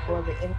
for the in.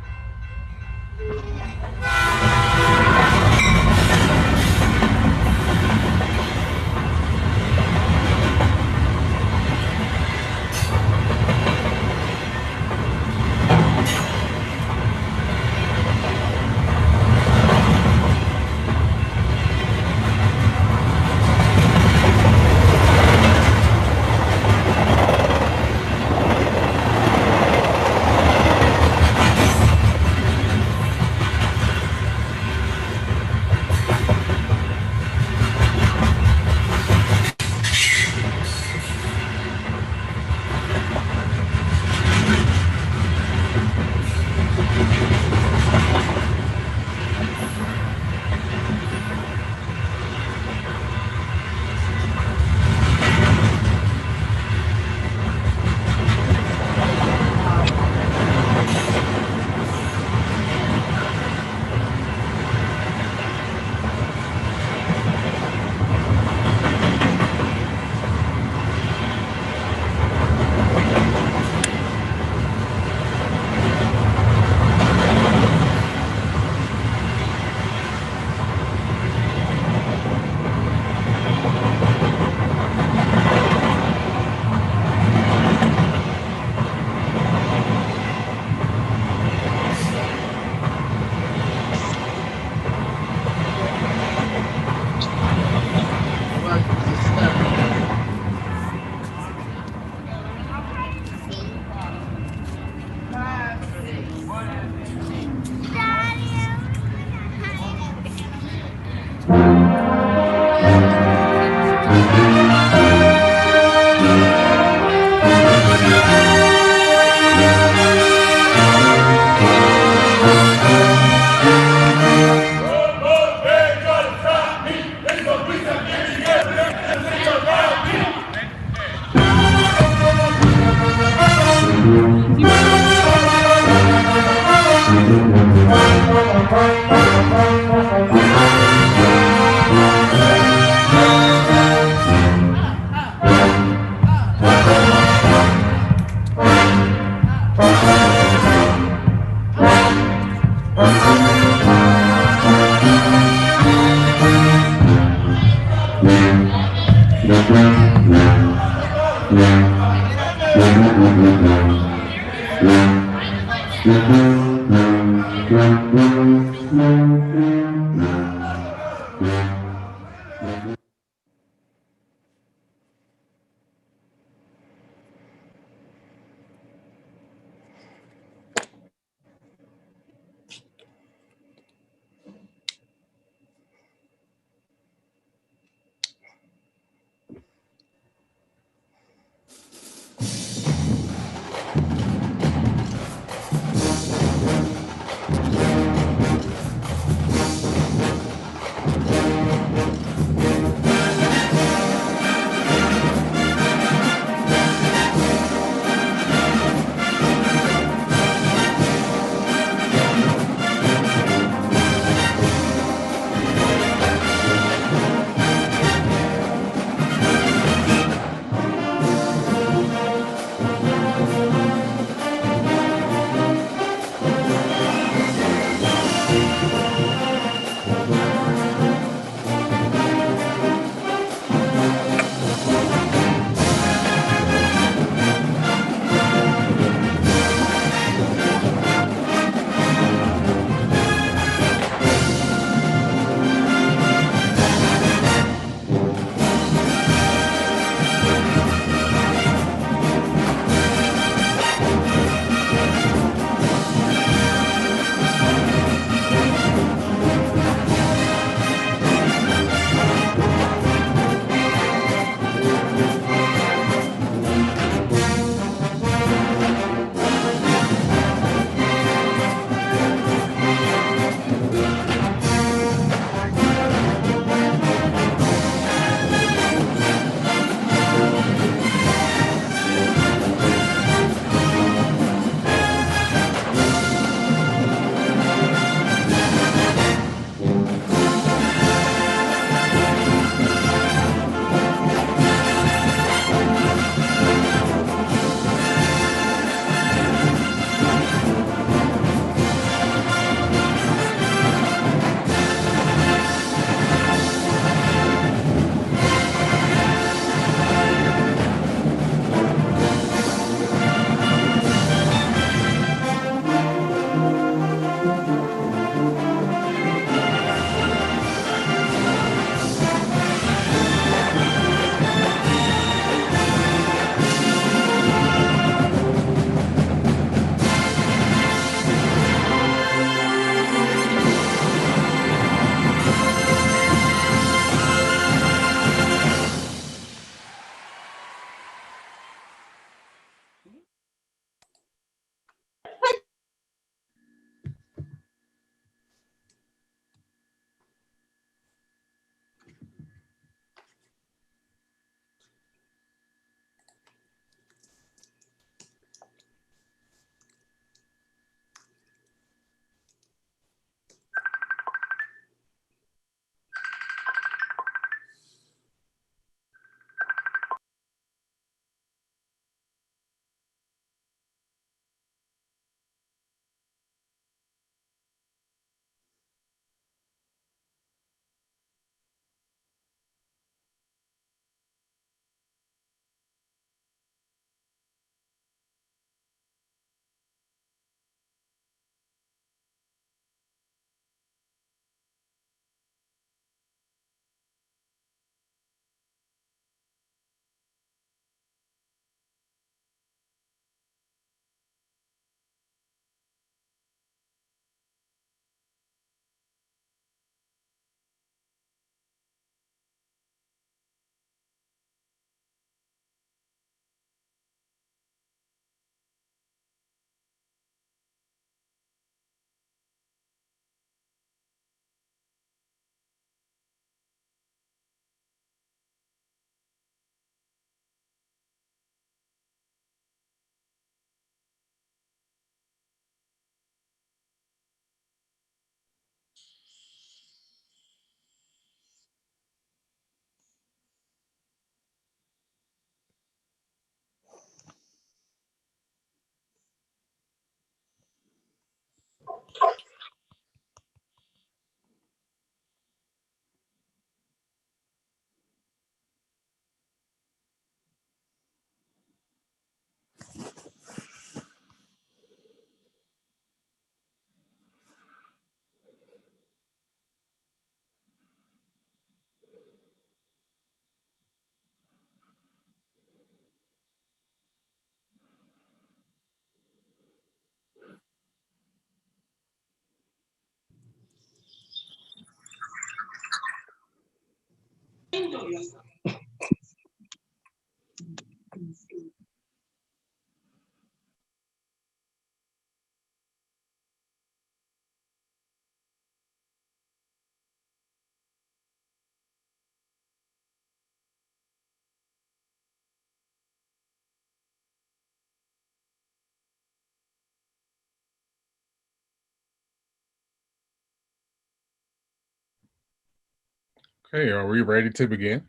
Okay, are we ready to begin?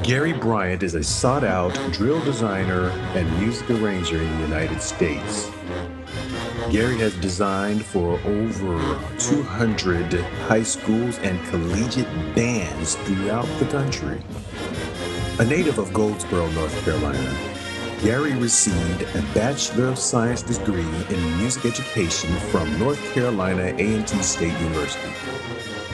Gary Bryant is a sought-out drill designer and music arranger in the United States. Gary has designed for over 200 high schools and collegiate bands throughout the country. A native of Goldsboro, North Carolina, Gary received a Bachelor of Science degree in music education from North Carolina A&T State University.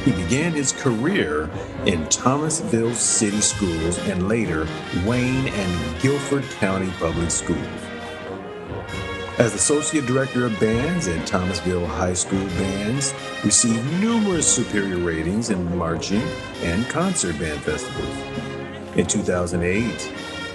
He began his career in Thomasville City Schools and later Wayne and Guilford County Public Schools. As Associate Director of Bands at Thomasville High School Bands, received numerous superior ratings in marching and concert band festivals. In 2008,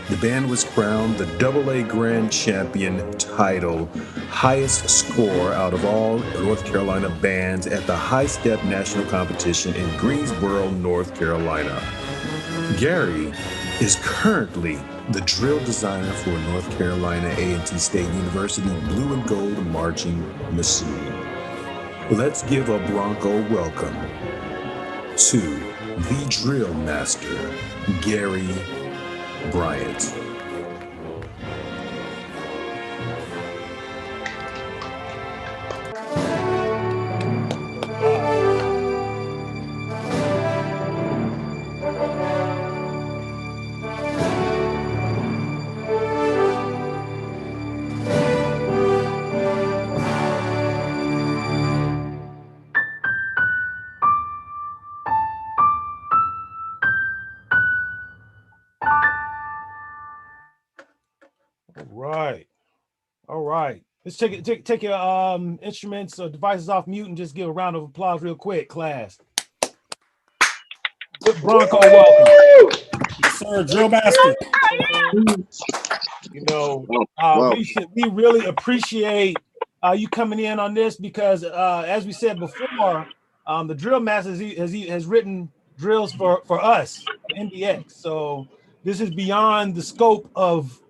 the band was crowned the AA Grand Champion title, highest score out of all North Carolina bands at the High Step National Competition in Greensboro, North Carolina. Gary is currently the drill designer for North Carolina A&T State University Blue and Gold Marching Machine. Let's give a Bronco welcome to the Drill Master, Gary Bryant. All right. Let's take your instruments or devices off mute and just give a round of applause real quick, class. Good Bronco welcome. Yes, sir, Drill Master. You know, we really appreciate you coming in on this because as we said before, the Drill Master has written drills for us, NBX. So this is beyond the scope of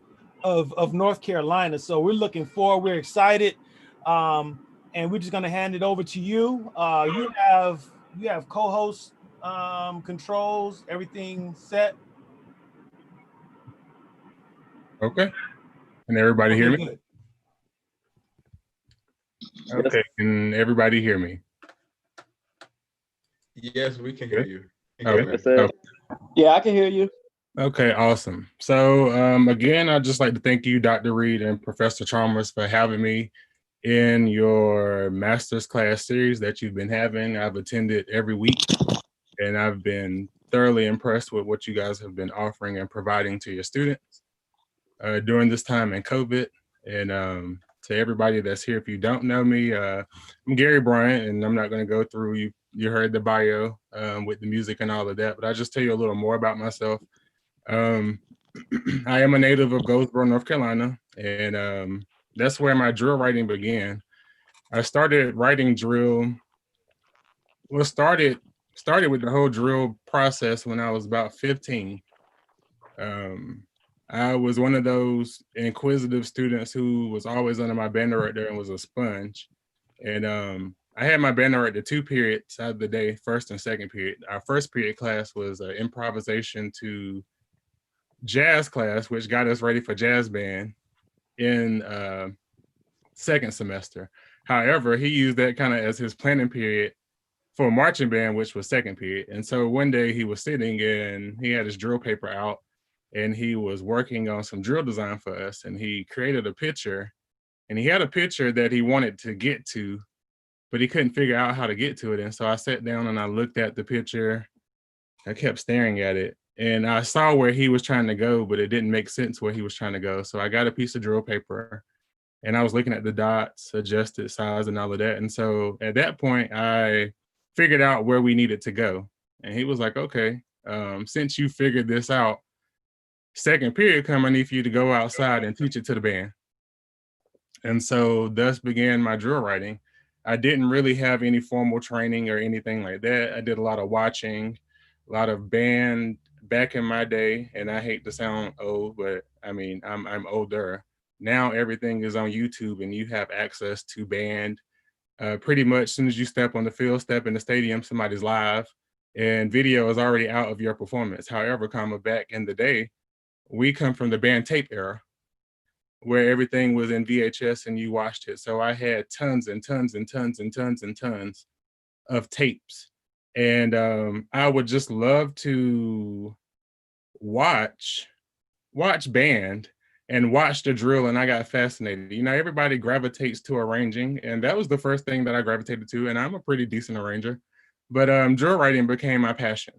North Carolina. So we're looking forward, we're excited. And we're just gonna hand it over to you. You have co-host controls, everything set. Okay. Can everybody hear me? Good. Okay, can everybody hear me? Yes, we can hear you. Okay. Yeah, I can hear you. Okay, awesome. So again, I'd just like to thank you, Dr. Reed and Professor Chalmers, for having me in your master's class series that you've been having. I've attended every week, and I've been thoroughly impressed with what you guys have been offering and providing to your students during this time in COVID. And to everybody that's here, if you don't know me, I'm Gary Bryant, and I'm not going to go through, you you heard the bio with the music and all of that, but I'll just tell you a little more about myself. I am a native of Goldsboro, North Carolina, and that's where my drill writing began. I started writing drill. Well, started with the whole drill process when I was about 15. Um, I was one of those inquisitive students who was always under my band director and was a sponge. And I had my band director 2 periods out of the day, first and second period. Our first period class was improvisation to jazz class, which got us ready for jazz band in second semester. However, he used that kind of as his planning period for marching band, which was second period. And so one day he was sitting and he had his drill paper out and he was working on some drill design for us. And he created a picture, and he had a picture that he wanted to get to, but he couldn't figure out how to get to it. And so I sat down and I looked at the picture. I kept staring at it and I saw where he was trying to go, but it didn't make sense where he was trying to go. So I got a piece of drill paper and I was looking at the dots, adjusted size and all of that. And so at that point, I figured out where we needed to go. And he was like, okay, since you figured this out, second period come, I need for you to go outside and teach it to the band. And so thus began my drill writing. I didn't really have any formal training or anything like that. I did a lot of watching, a lot of band back in my day. And I hate to sound old, but I mean, I'm older. Now everything is on YouTube and you have access to band. Pretty much as soon as you step on the field, step in the stadium, somebody's live and video is already out of your performance. However, back in the day, we come from the band tape era where everything was in VHS and you watched it. So I had tons and tons and tons and tons and tons of tapes. And I would just love to watch band and watch the drill, and I got fascinated. You know, everybody gravitates to arranging, and that was the first thing that I gravitated to, and I'm a pretty decent arranger. But drill writing became my passion.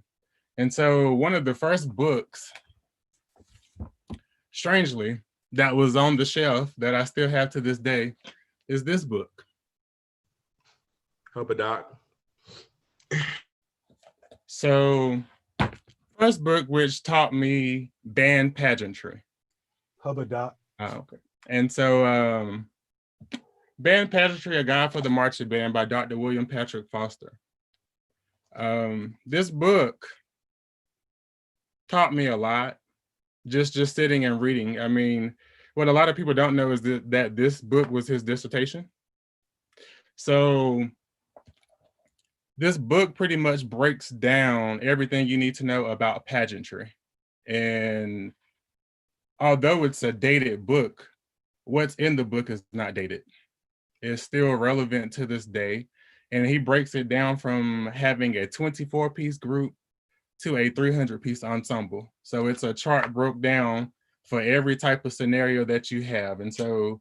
And so one of the first books, strangely, that was on the shelf that I still have to this day is this book. Help a doc. So first book, which taught me band pageantry. Hubba Doc. Oh, okay. And so Band Pageantry, A Guide for the Marching Band by Dr. William Patrick Foster. This book taught me a lot, just sitting and reading. I mean, what a lot of people don't know is that this book was his dissertation. So this book pretty much breaks down everything you need to know about pageantry. And although it's a dated book, what's in the book is not dated. It's still relevant to this day. And he breaks it down from having a 24-piece group to a 300-piece ensemble. So it's a chart broke down for every type of scenario that you have. And so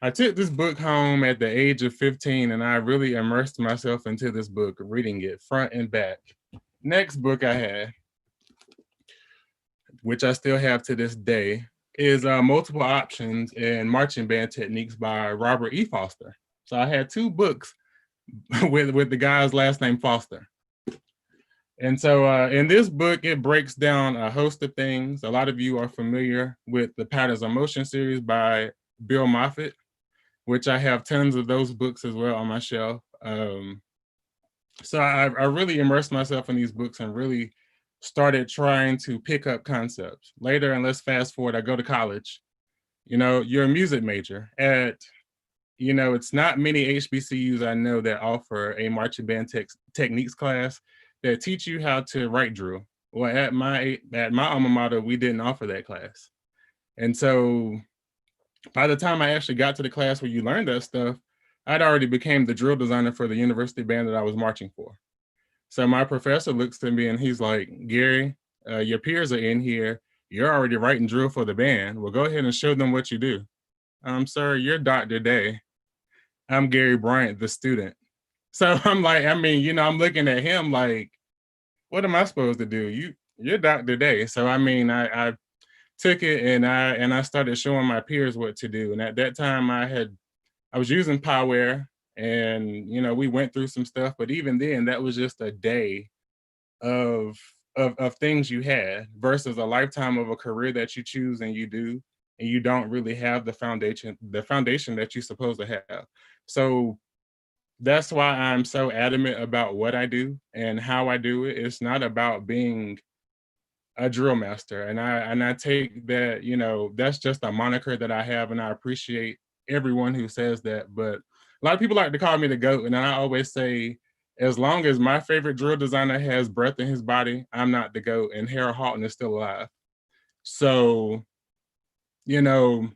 I took this book home at the age of 15 and I really immersed myself into this book, reading it front and back. Next book I had, which I still have to this day, is Multiple Options in Marching Band Techniques by Robert E. Foster. So I had two books with the guy's last name Foster. And so in this book, it breaks down a host of things. A lot of you are familiar with the Patterns of Motion series by Bill Moffitt, which I have tons of those books as well on my shelf. So I really immersed myself in these books and really started trying to pick up concepts. Later, and let's fast forward, I go to college. You know, you're a music major at, you know, it's not many HBCUs I know that offer a marching band techniques class that teach you how to write drill. Well, at my alma mater, we didn't offer that class. And so by the time I actually got to the class where you learned that stuff, I'd already became the drill designer for the university band that I was marching for. So my professor looks at me and he's like, Gary, your peers are in here. You're already writing drill for the band. Well, go ahead and show them what you do. Sir, you're Dr. Day. I'm Gary Bryant, the student. So I'm like, I mean, you know, I'm looking at him like, what am I supposed to do? You're Dr. Day. So I mean, I took it and I started showing my peers what to do. And at that time I was using Poware And, you know, we went through some stuff, but even then that was just a day of of things you had versus a lifetime of a career that you choose and you do, and you don't really have the foundation that you're supposed to have. So that's why I'm so adamant about what I do and how I do it. It's not about being a drill master. And I take that, you know, that's just a moniker that I have, and I appreciate everyone who says that. But a lot of people like to call me the GOAT, and I always say, as long as my favorite drill designer has breath in his body, I'm not the GOAT, and Harold Houghton is still alive. So, you know,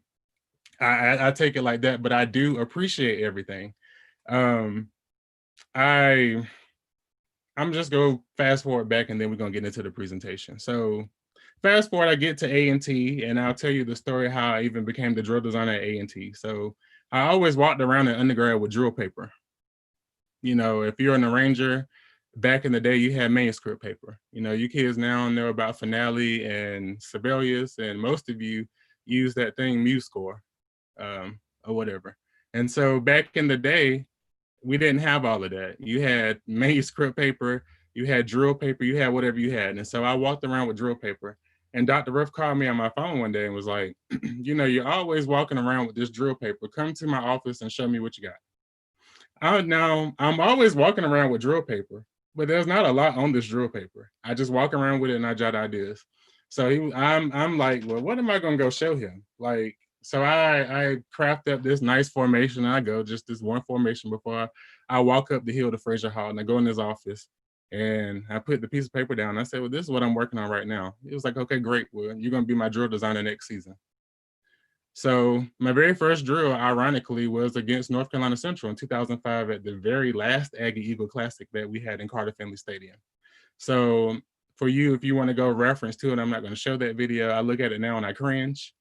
I take it like that, but I do appreciate everything. Um, I I'm just gonna fast forward back, and then we're gonna get into the presentation. So fast forward, I get to A&T, and I'll tell you the story how I even became the drill designer at A&T. So I always walked around in undergrad with drill paper. You know, if you're an arranger, back in the day, you had manuscript paper. You know, you kids now know about Finale and Sibelius, and most of you use that thing MuseScore, or whatever. And so back in the day, we didn't have all of that. You had manuscript paper, you had drill paper, you had whatever you had. And so I walked around with drill paper. And Dr. Ruff called me on my phone one day and was like, you know, you're always walking around with this drill paper. Come to my office and show me what you got. Now, I'm always walking around with drill paper, but there's not a lot on this drill paper. I just walk around with it and I jot ideas. So I'm like, well, what am I gonna go show him? Like, so I craft up this nice formation, and I go just this one formation before I walk up the hill to Fraser Hall, and I go in his office and I put the piece of paper down. I said, well, this is what I'm working on right now. He was like, okay, great. Well, you're gonna be my drill designer next season. So my very first drill, ironically, was against North Carolina Central in 2005 at the very last Aggie Eagle Classic that we had in Carter Finley Stadium. So for you, if you want to go reference to it, I'm not going to show that video. I look at it now and I cringe,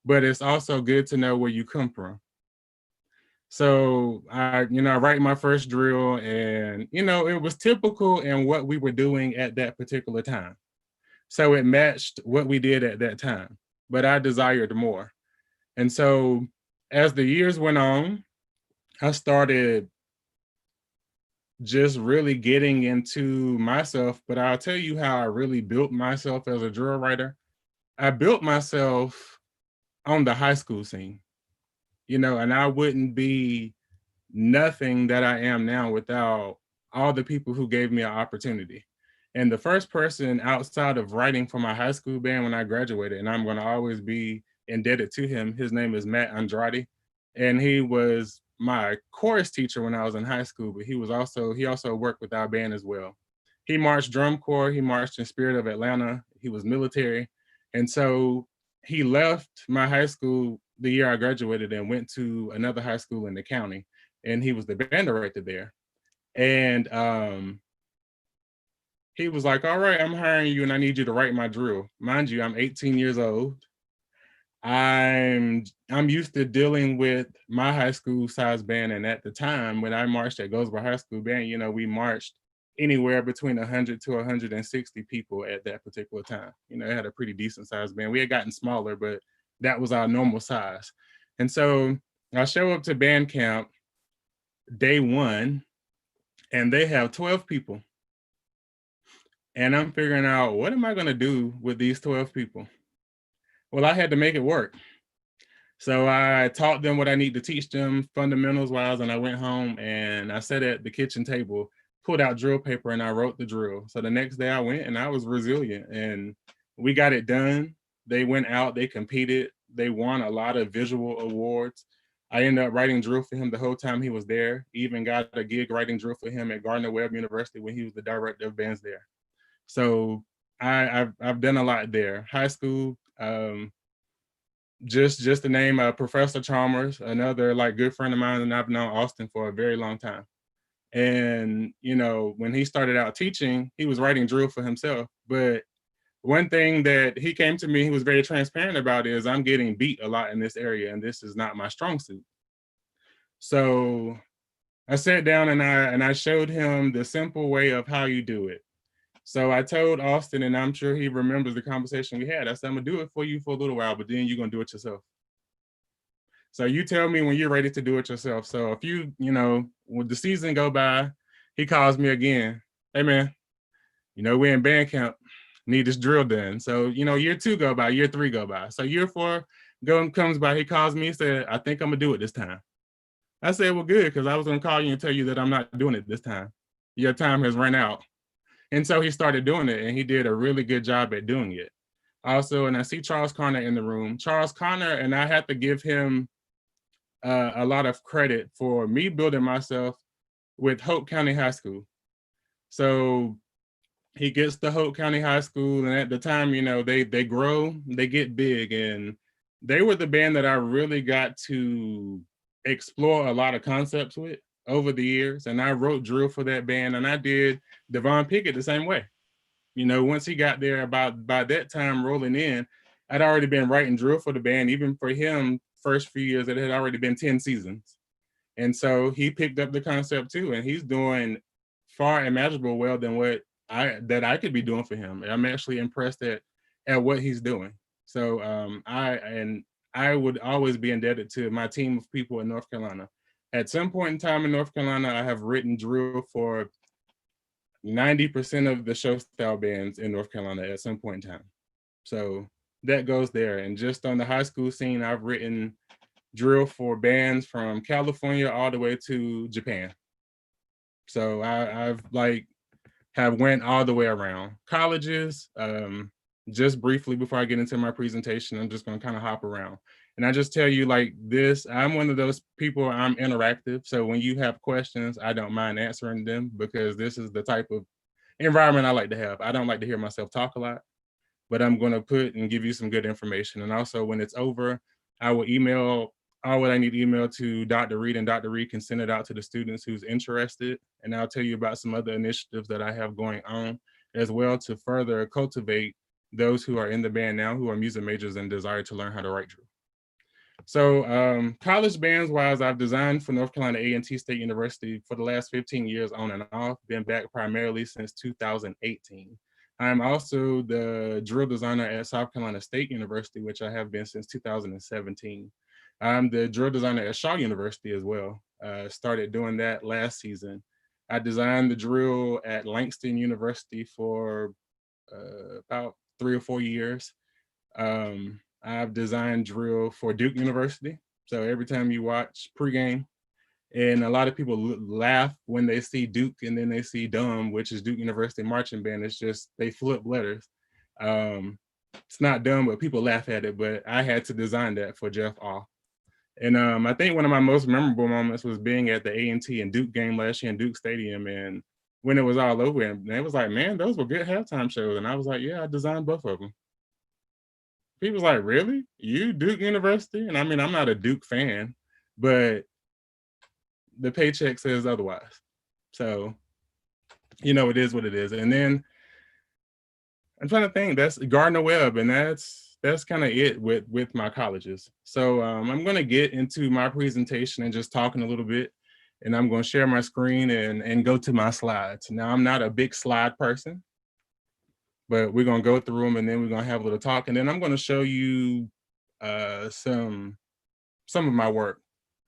but it's also good to know where you come from. So I write my first drill, and, you know, it was typical in what we were doing at that particular time. So it matched what we did at that time, but I desired more. And so as the years went on, I started just really getting into myself. But I'll tell you how I really built myself as a drill writer. I built myself on the high school scene, you know, and I wouldn't be nothing that I am now without all the people who gave me an opportunity. And the first person outside of writing for my high school band when I graduated, and I'm going to always be indebted to him, his name is Matt Andrade. And he was my chorus teacher when I was in high school, but he also worked with our band as well. He marched drum corps, he marched in Spirit of Atlanta, he was military. And so he left my high school the year I graduated and went to another high school in the county, and he was the band director there. And he was like, all right, I'm hiring you and I need you to write my drill. Mind you, I'm 18 years old. I'm used to dealing with my high school size band. And at the time when I marched at Goldsboro High School Band, you know, we marched anywhere between 100 to 160 people at that particular time. You know, it had a pretty decent sized band. We had gotten smaller, but that was our normal size. And so I show up to band camp day one, and they have 12 people. And I'm figuring out, what am I going to do with these 12 people? Well, I had to make it work. So I taught them what I need to teach them fundamentals wise, and I went home and I sat at the kitchen table, pulled out drill paper, and I wrote the drill. So the next day I went and I was resilient, and we got it done. They went out, they competed, they won a lot of visual awards. I ended up writing drill for him the whole time he was there. Even got a gig writing drill for him at Gardner-Webb University when he was the director of bands there. So I've done a lot there. High school, just to name Professor Chalmers, another like good friend of mine, and I've known Austin for a very long time. And, you know, when he started out teaching, he was writing drill for himself. But one thing that he came to me, he was very transparent about, is I'm getting beat a lot in this area, and this is not my strong suit. So I sat down and I showed him the simple way of how you do it. So I told Austin, and I'm sure he remembers the conversation we had. I said, I'm gonna do it for you for a little while, but then you're gonna do it yourself. So you tell me when you're ready to do it yourself. So if when the season go by, he calls me again. Hey man, we're in band camp, need this drill done. So, year 2 go by, year 3 go by. So year 4 comes by, he calls me, said, I think I'm gonna do it this time. I said, well, good, because I was gonna call you and tell you that I'm not doing it this time. Your time has run out. And so he started doing it, and he did a really good job at doing it. Also, and I see Charles Connor in the room. Charles Connor, and I have to give him a lot of credit for me building myself with Hope County High School. So he gets to Hope County High School, and at the time, they grow, they get big, and they were the band that I really got to explore a lot of concepts with over the years. And I wrote drill for that band, and I did Devon Pickett the same way. Once he got there, by that time rolling in, I'd already been writing drill for the band. Even for him, first few years, it had already been 10 seasons. And so he picked up the concept too, and he's doing far imaginable well than what I could be doing for him. I'm actually impressed at what he's doing. So I would always be indebted to my team of people in North Carolina. At some point in time in North Carolina, I have written drill for 90% of the show style bands in North Carolina at some point in time. So that goes there. And just on the high school scene, I've written drill for bands from California all the way to Japan. So I've have went all the way around. Colleges, just briefly before I get into my presentation, I'm just gonna kind of hop around. And I just tell you like this, I'm one of those people, I'm interactive. So when you have questions, I don't mind answering them, because this is the type of environment I like to have. I don't like to hear myself talk a lot, but I'm gonna put and give you some good information. And also when it's over, I will email all what I need to email to Dr. Reed, and Dr. Reed can send it out to the students who's interested. And I'll tell you about some other initiatives that I have going on as well to further cultivate those who are in the band now, who are music majors and desire to learn how to write drill. So college bands wise, I've designed for North Carolina A&T State University for the last 15 years on and off, been back primarily since 2018. I'm also the drill designer at South Carolina State University, which I have been since 2017. I'm the drill designer at Shaw University as well. Started doing that last season. I designed the drill at Langston University for about 3 or 4 years. I've designed drill for Duke University. So every time you watch pregame, and a lot of people laugh when they see Duke and then they see DUM, which is Duke University Marching Band. It's just, they flip letters. It's not dumb, but people laugh at it. But I had to design that for Jeff Awe. And I think one of my most memorable moments was being at the A&T and Duke game last year in Duke Stadium. And when it was all over, and they was like, man, those were good halftime shows. And I was like, yeah, I designed both of them. People was like, really? You, Duke University? And I mean, I'm not a Duke fan, but the paycheck says otherwise. So, it is what it is. And then I'm trying to think, that's Gardner Webb, and that's kind of it with my colleges. So I'm going to get into my presentation and just talking a little bit, and I'm going to share my screen and go to my slides. Now, I'm not a big slide person, but we're going to go through them, and then we're going to have a little talk, and then I'm going to show you some of my work.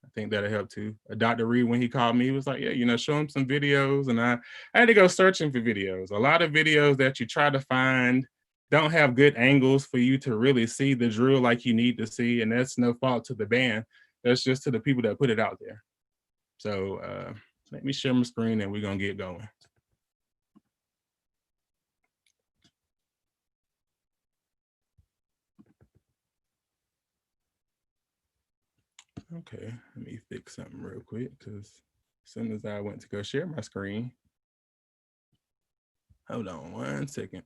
I think that'll help too. Dr. Reed, when he called me, he was like, yeah, show him some videos. And I had to go searching for videos. A lot of videos that you try to find don't have good angles for you to really see the drill like you need to see. And that's no fault to the band. That's just to the people that put it out there. So let me share my screen and we're going to get going. Okay, let me fix something real quick, because as soon as I went to go share my screen, hold on 1 second.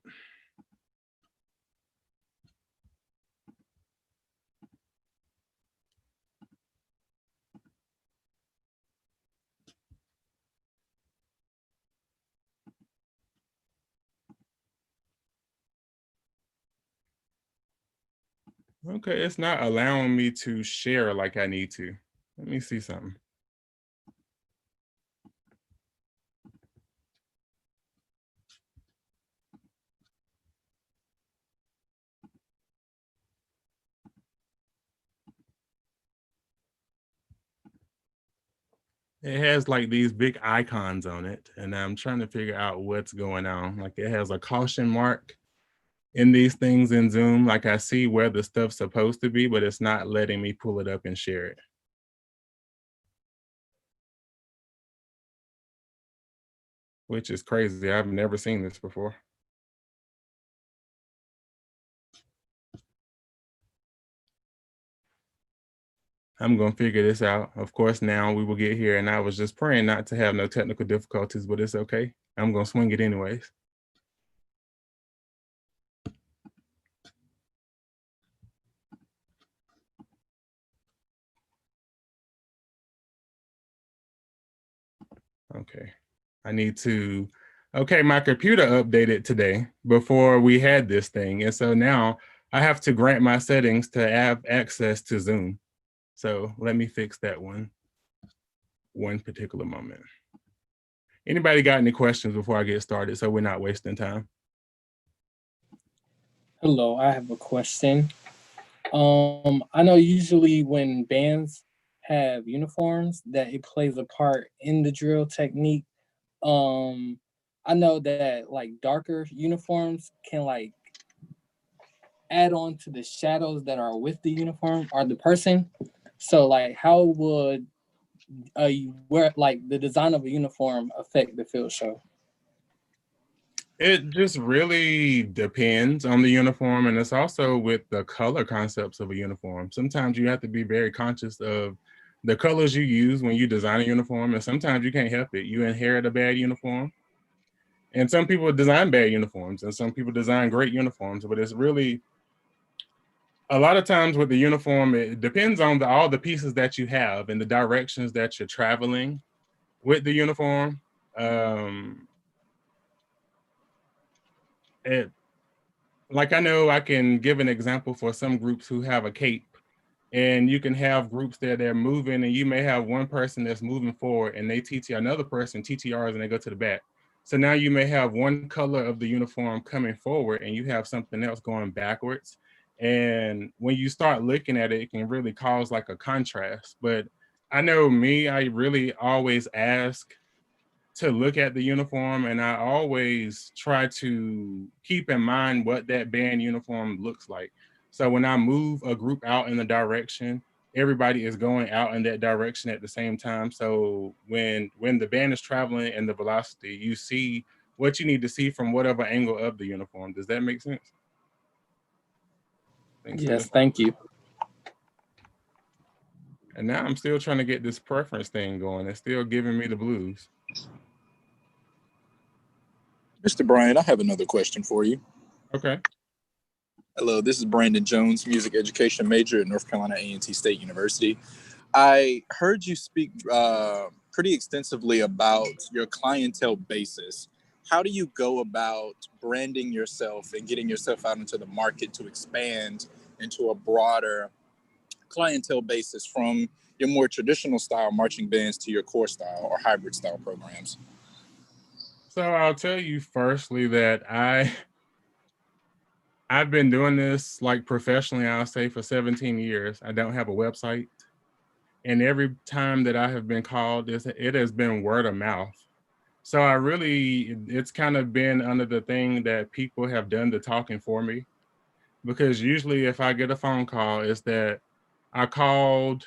Okay, it's not allowing me to share like I need to. Let me see something. It has like these big icons on it, and I'm trying to figure out what's going on. Like it has a caution mark in these things in Zoom. Like I see where the stuff's supposed to be, but it's not letting me pull it up and share it. Which is crazy. I've never seen this before. I'm going to figure this out. Of course, now we will get here, and I was just praying not to have no technical difficulties, but it's okay. I'm going to swing it anyways. Okay. I need to, okay, my computer updated today before we had this thing. And so now I have to grant my settings to have access to Zoom. So let me fix that one particular moment. Anybody got any questions before I get started so we're not wasting time? Hello, I have a question. I know usually when bands have uniforms that it plays a part in the drill technique. I know that like darker uniforms can like add on to the shadows that are with the uniform or the person. So like how would where like the design of a uniform affect the field show? It just really depends on the uniform, and it's also with the color concepts of a uniform. Sometimes you have to be very conscious of the colors you use when you design a uniform, and sometimes you can't help it. You inherit a bad uniform, and some people design bad uniforms, and some people design great uniforms, but it's really, a lot of times with the uniform, it depends on all the pieces that you have and the directions that you're traveling with the uniform. Like I know I can give an example for some groups who have a cape, and you can have groups that they're moving, and you may have one person that's moving forward and they TT another person TTRs and they go to the back. So now you may have one color of the uniform coming forward and you have something else going backwards. And when you start looking at it, it can really cause like a contrast. But I know me, I really always ask to look at the uniform, and I always try to keep in mind what that band uniform looks like. So when I move a group out in the direction, everybody is going out in that direction at the same time. So when the band is traveling and the velocity, you see what you need to see from whatever angle of the uniform. Does that make sense? Yes, thank you. And now I'm still trying to get this preference thing going. It's still giving me the blues. Mr. Bryant, I have another question for you. Okay. Hello, this is Brandon Jones, music education major at North Carolina A&T State University. I heard you speak pretty extensively about your clientele basis. How do you go about branding yourself and getting yourself out into the market to expand into a broader clientele basis from your more traditional style marching bands to your core style or hybrid style programs? So I'll tell you firstly that I've been doing this like professionally, I'll say, for 17 years. I don't have a website. And every time that I have been called, it has been word of mouth. So it's kind of been under the thing that people have done the talking for me. Because usually if I get a phone call, it's that I called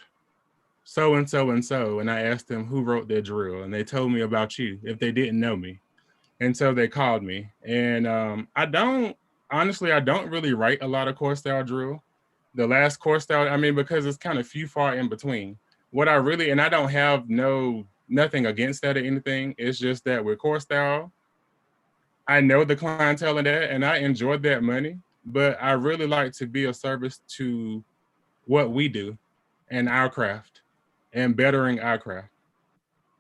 so-and-so and so, and I asked them who wrote their drill, and they told me about you if they didn't know me. And so they called me. And I don't really write a lot of core style drill. The last core style, because it's kind of few far in between. What I really, and I don't have nothing against that or anything. It's just that with core style, I know the clientele in that, and I enjoyed that money, but I really like to be a service to what we do and our craft and bettering our craft.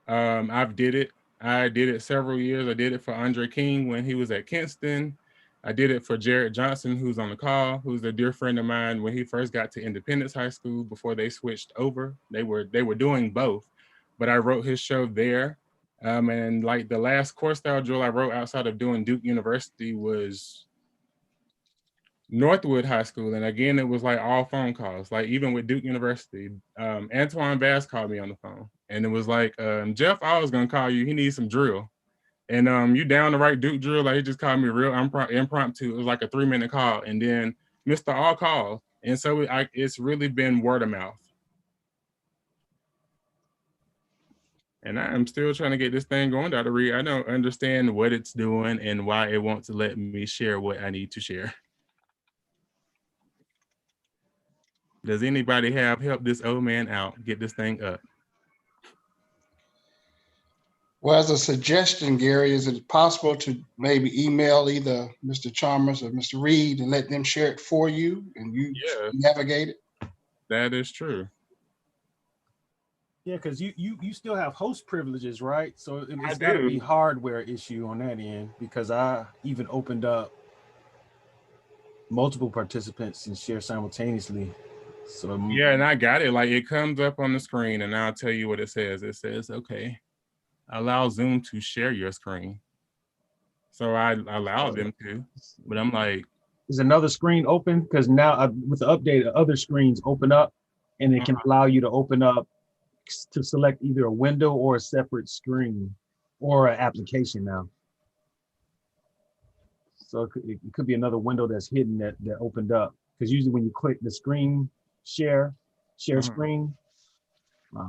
I did it several years. I did it for Andre King when he was at Kinston. I did it for Jared Johnson, who's on the call, who's a dear friend of mine when he first got to Independence High School before they switched over. They were doing both, but I wrote his show there. And like the last core style drill I wrote outside of doing Duke University was Northwood High School. And again, it was like all phone calls. Like even with Duke University, Antoine Bass called me on the phone and it was like, Jeff, I was gonna call you. He needs some drill. And you down the right Duke drill. Like, he just called me real impromptu. It was like a 3-minute call, and then Mr. All called. And so it's really been word of mouth. And I'm still trying to get this thing going, Dr. Reed. I don't understand what it's doing and why it wants to let me share what I need to share. Does anybody have help this old man out, get this thing up? Well, as a suggestion, Gary, is it possible to maybe email either Mr. Chalmers or Mr. Reed and let them share it for you and you navigate it? That is true. Yeah, because you still have host privileges, right? So it's got to be hardware issue on that end, because I even opened up multiple participants and share simultaneously. So yeah, and I got it. Like, it comes up on the screen, and I'll tell you what it says. It says, okay, allow Zoom to share your screen. So I allowed them to, but I'm like, is another screen open? Because now with the update, other screens open up, and it can allow you to open up to select either a window or a separate screen or an application now. So it could be another window that's hidden that opened up. Because usually when you click the screen share screen,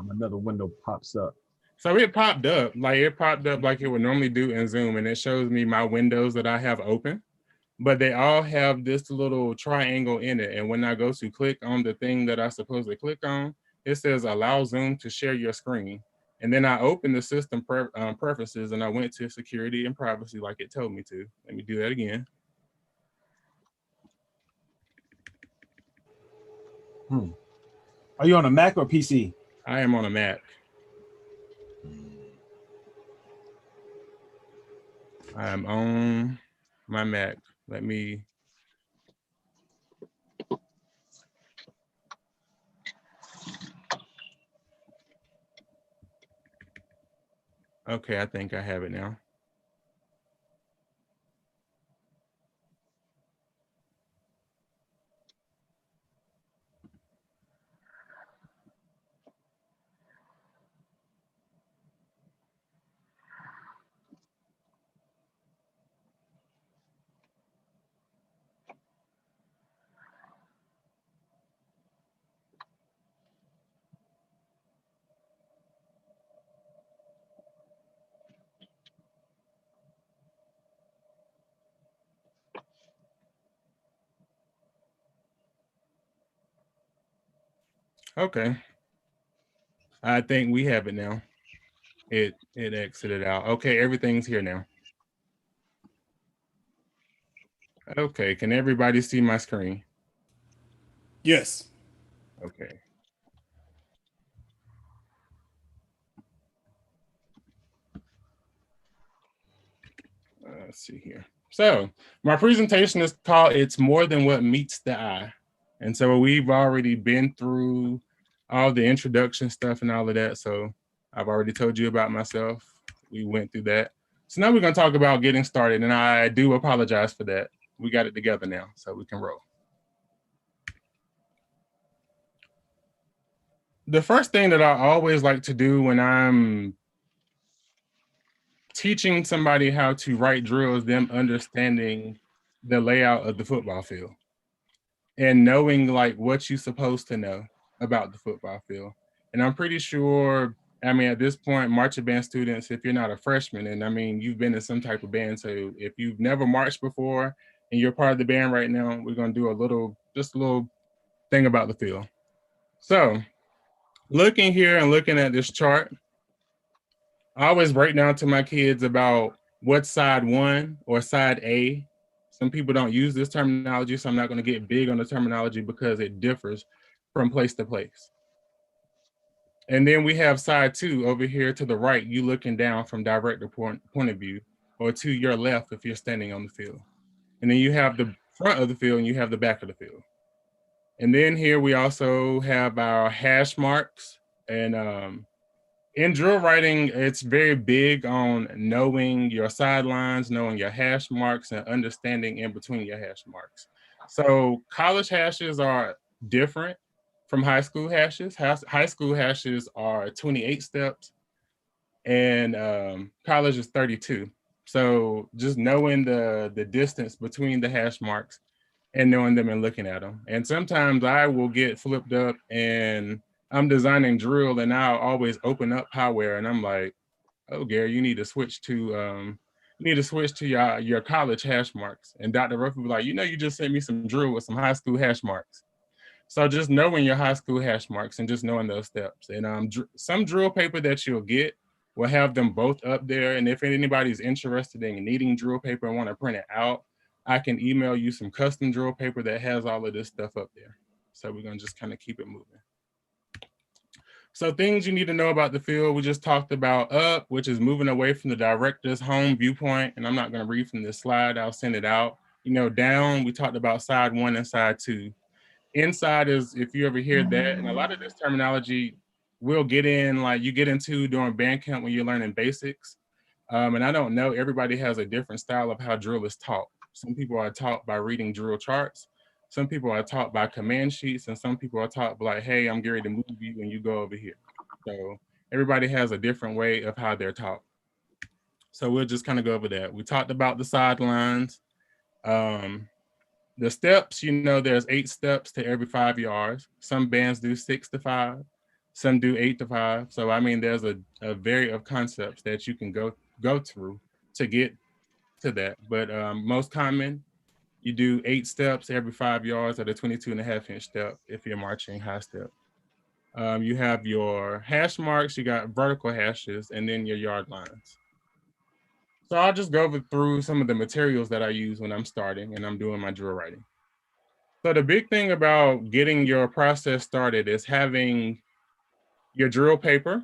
another window pops up. So it popped up like it would normally do in Zoom, and it shows me my windows that I have open, but they all have this little triangle in it. And when I go to click on the thing that I supposed to click on, it says allow Zoom to share your screen. And then I opened the system preferences, and I went to security and privacy like it told me to. Let me do that again. Are you on a Mac or PC? I am on a Mac. I'm on my Mac. Let me. Okay, I think I have it now. Okay. I think we have it now. It exited out. Okay, everything's here now. Okay, can everybody see my screen? Yes. Okay. Let's see here. So my presentation is called It's More Than What Meets the Eye. And so we've already been through all the introduction stuff and all of that. So I've already told you about myself. We went through that. So now we're going to talk about getting started. And I do apologize for that. We got it together now, so we can roll. The first thing that I always like to do when I'm teaching somebody how to write drills, them understanding the layout of the football field and knowing like what you're supposed to know about the football field. And I'm pretty sure, I mean, at this point, marching band students, if you're not a freshman, and I mean, you've been in some type of band. So if you've never marched before and you're part of the band right now, we're going to do just a little thing about the field. So looking here and looking at this chart, I always break down to my kids about what side one or side A. Some people don't use this terminology, so I'm not going to get big on the terminology because it differs from place to place. And then we have side two over here to the right, you looking down from director point of view, or to your left if you're standing on the field. And then you have the front of the field and you have the back of the field. And then here we also have our hash marks. And in drill writing, it's very big on knowing your sidelines, knowing your hash marks, and understanding in between your hash marks. So college hashes are different from high school hashes. High school hashes are 28 steps, and college is 32. So just knowing the distance between the hash marks and knowing them and looking at them. And sometimes I will get flipped up and I'm designing drill and I'll always open up Poware and I'm like, oh, Gary, you need to switch to your college hash marks. And Dr. Ruff will be like, you just sent me some drill with some high school hash marks. So just knowing your high school hash marks and just knowing those steps. And some drill paper that you'll get will have them both up there. And if anybody's interested in needing drill paper and want to print it out, I can email you some custom drill paper that has all of this stuff up there. So we're gonna just kind of keep it moving. So things you need to know about the field, we just talked about up, which is moving away from the director's home viewpoint. And I'm not gonna read from this slide, I'll send it out. Down, we talked about side 1 and side 2. Inside is, if you ever hear that, and a lot of this terminology will get into during band camp when you're learning basics. And I don't know, everybody has a different style of how drill is taught. Some people are taught by reading drill charts. Some people are taught by command sheets, and some people are taught like, hey, I'm Gary to move you and you go over here. So everybody has a different way of how they're taught. So we'll just kind of go over that. We talked about the sidelines. The steps, there's 8 steps to every 5 yards. Some bands do 6 to 5. Some do 8 to 5. So, I mean, there's a variety of concepts that you can go through to get to that. But most common, you do 8 steps every 5 yards at a 22.5-inch step if you're marching high step. You have your hash marks, you got vertical hashes, and then your yard lines. So I'll just go through some of the materials that I use when I'm starting and I'm doing my drill writing. So the big thing about getting your process started is having your drill paper.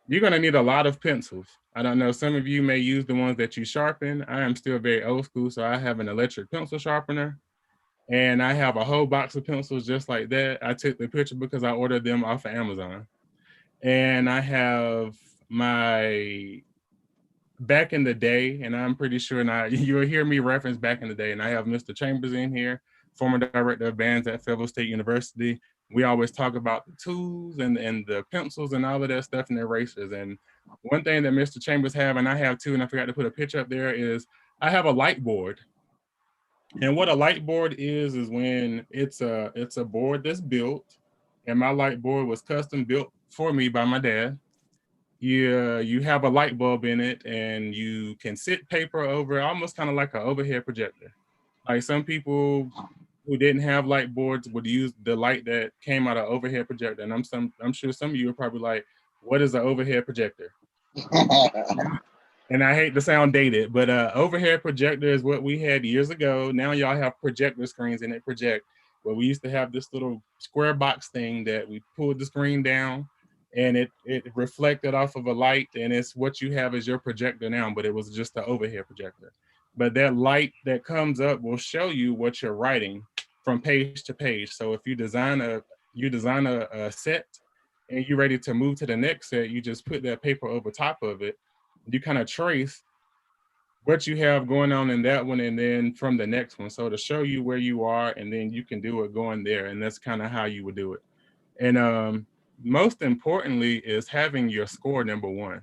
You're gonna need a lot of pencils. I don't know, some of you may use the ones that you sharpen. I am still very old school, so I have an electric pencil sharpener. And I have a whole box of pencils just like that. I took the picture because I ordered them off of Amazon. And I have my back in the day, and I'm pretty sure you'll hear me reference back in the day, and I have Mr. Chambers in here, former director of bands at Fayetteville State University. We always talk about the tools and the pencils and all of that stuff and the erasers. And one thing that Mr. Chambers have, and I have too, and I forgot to put a picture up there, is I have a light board. And what a light board is when it's a board that's built, and my light board was custom built for me by my dad. You have a light bulb in it, and you can sit paper over, almost kind of like an overhead projector. Like some people who didn't have light boards would use the light that came out of overhead projector. And I'm sure some of you are probably like, what is an overhead projector? And I hate to sound dated, but overhead projector is what we had years ago. Now y'all have projector screens and it project. Well, we used to have this little square box thing that we pulled the screen down and it reflected off of a light, and it's what you have as your projector now, but it was just the overhead projector. But that light that comes up will show you what you're writing from page to page. So if you design a set and you're ready to move to the next set, you just put that paper over top of it. You kind of trace what you have going on in that one and then from the next one. So to show you where you are, and then you can do it going there. And that's kind of how you would do it. And most importantly is having your score number 1.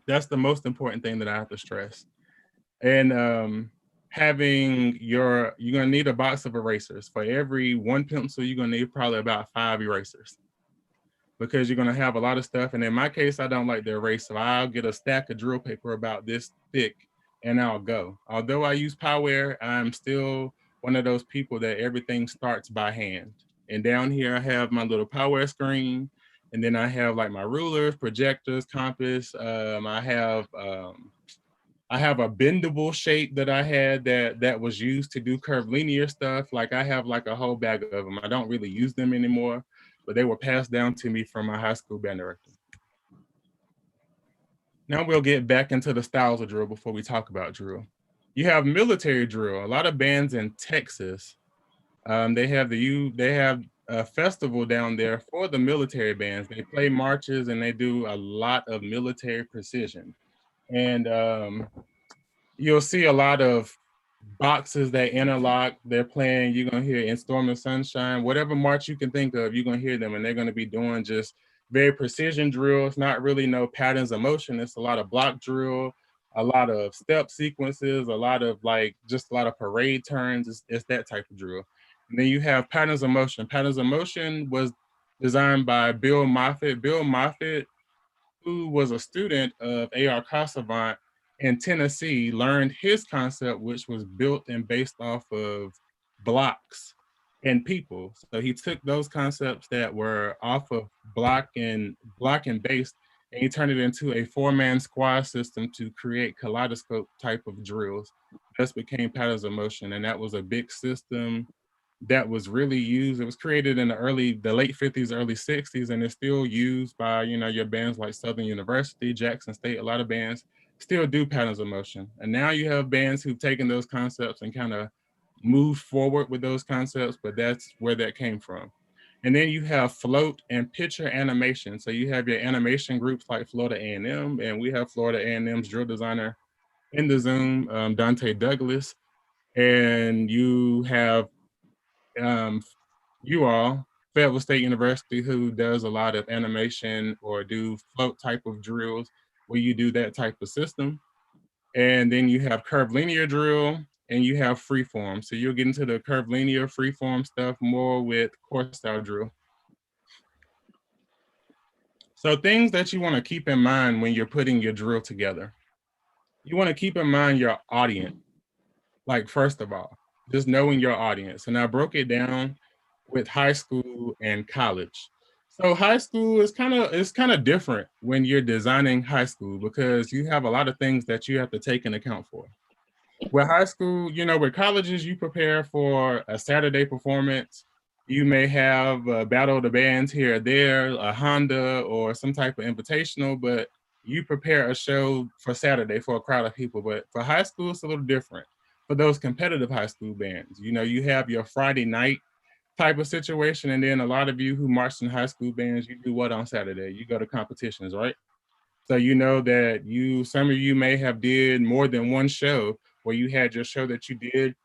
That's the most important thing that I have to stress. And you're gonna need a box of erasers. For every 1 pencil, you're gonna need probably about 5 erasers, because you're gonna have a lot of stuff. And in my case, I don't like to erase, so I'll get a stack of drill paper about this thick and I'll go. Although I use Poware, I'm still one of those people that everything starts by hand. And down here, I have my little Poware screen, and then I have like my rulers, projectors, compass. I have a bendable shape that I had that was used to do curvilinear stuff. Like I have like a whole bag of them. I don't really use them anymore, but they were passed down to me from my high school band director. Now we'll get back into the styles of drill before we talk about drill. You have military drill. A lot of bands in Texas, they have a festival down there for the military bands. They play marches and they do a lot of military precision. And you'll see a lot of boxes that interlock. They're playing, you're gonna hear In Storm and Sunshine, whatever march you can think of, you're gonna hear them, and they're gonna be doing just very precision drills, not really no patterns of motion. It's a lot of block drill, a lot of step sequences, a lot of like just a lot of parade turns. It's that type of drill. And then you have patterns of motion. Patterns of motion was designed by Bill Moffitt. Bill Moffitt, who was a student of A.R. Casavant in Tennessee, learned his concept, which was built and based off of blocks and people. So he took those concepts that were off of block and based, and he turned it into a 4-man squad system to create kaleidoscope type of drills. This became patterns of motion, and that was a big system that was really used. It was created in the late 50s, early 60s, and it's still used by, your bands like Southern University, Jackson State. A lot of bands still do patterns of motion. And now you have bands who've taken those concepts and kind of moved forward with those concepts, but that's where that came from. And then you have float and picture animation. So you have your animation groups like Florida A&M, and we have Florida A&M's drill designer in the Zoom, Dante Douglas. And you have you all, Fayetteville State University, who does a lot of animation or do float type of drills where you do that type of system. And then you have curvilinear drill and you have freeform. So you'll get into the curvilinear freeform stuff more with course style drill. So things that you want to keep in mind when you're putting your drill together. You want to keep in mind your audience. Like, first of all, just knowing your audience. And I broke it down with high school and college. So high school is kind of different when you're designing high school because you have a lot of things that you have to take into account for. With high school, with colleges, you prepare for a Saturday performance. You may have a battle of the bands here or there, a Honda or some type of invitational, but you prepare a show for Saturday for a crowd of people. But for high school, it's a little different. For those competitive high school bands, you have your Friday night type of situation. And then a lot of you who marched in high school bands, you do what on Saturday? You go to competitions, right? So you know that some of you may have did more than one show where you had your show that you did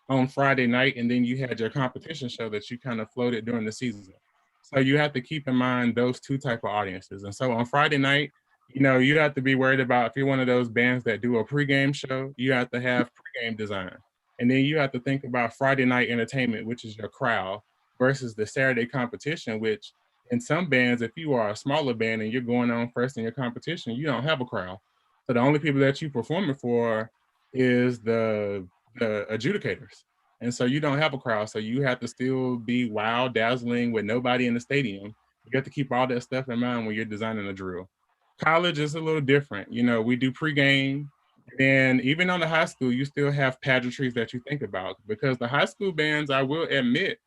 on Friday night, and then you had your competition show that you kind of floated during the season. So you have to keep in mind those two type of audiences. And so on Friday night, you have to be worried about if you're one of those bands that do a pregame show, you have to have pregame design. And then you have to think about Friday night entertainment, which is your crowd, versus the Saturday competition, which in some bands, if you are a smaller band and you're going on first in your competition, you don't have a crowd. So the only people that you performing for is the adjudicators. And so you don't have a crowd. So you have to still be wild, dazzling with nobody in the stadium. You have to keep all that stuff in mind when you're designing a drill. College is a little different. We do pregame. And even on the high school, you still have pageantries that you think about because the high school bands, I will admit,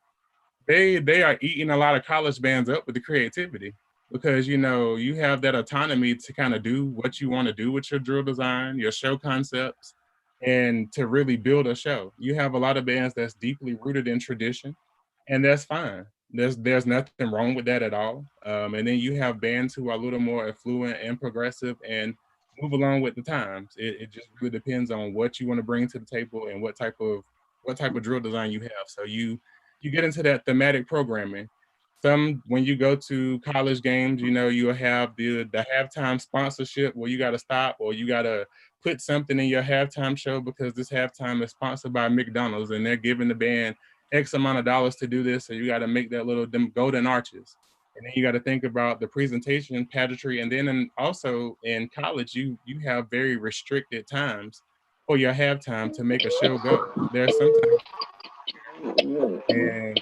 they are eating a lot of college bands up with the creativity because, you have that autonomy to kind of do what you want to do with your drill design, your show concepts, and to really build a show. You have a lot of bands that's deeply rooted in tradition, and that's fine. There's nothing wrong with that at all. And then you have bands who are a little more affluent and progressive and move along with the times. It just really depends on what you want to bring to the table and what type of drill design you have. So you get into that thematic programming. When you go to college games, you'll have the halftime sponsorship where you got to stop or you got to put something in your halftime show because this halftime is sponsored by McDonald's and they're giving the band X amount of dollars to do this. So you got to make that them golden arches. And then you got to think about the presentation, pageantry. And then also in college, you have very restricted times for your halftime to make a show go. There's sometimes and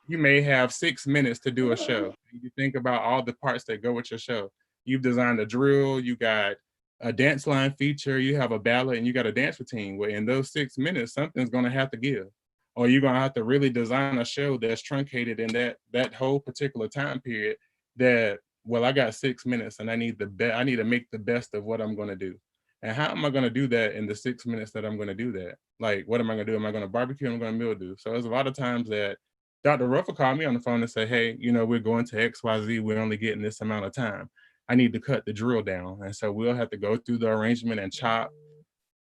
you may have 6 minutes to do a show. You think about all the parts that go with your show. You've designed a drill, you got a dance line feature, you have a ballad, and you got a dance routine. Where in those 6 minutes, something's going to have to give. Or you're going to have to really design a show that's truncated in that whole particular time period that, well, I got 6 minutes and I need to make the best of what I'm going to do. And how am I going to do that in the 6 minutes that I'm going to do that? Like, what am I going to do? Am I going to barbecue? Am I going to mildew? So there's a lot of times that Dr. Ruff will call me on the phone and say, hey, we're going to XYZ. We're only getting this amount of time. I need to cut the drill down. And so we'll have to go through the arrangement and chop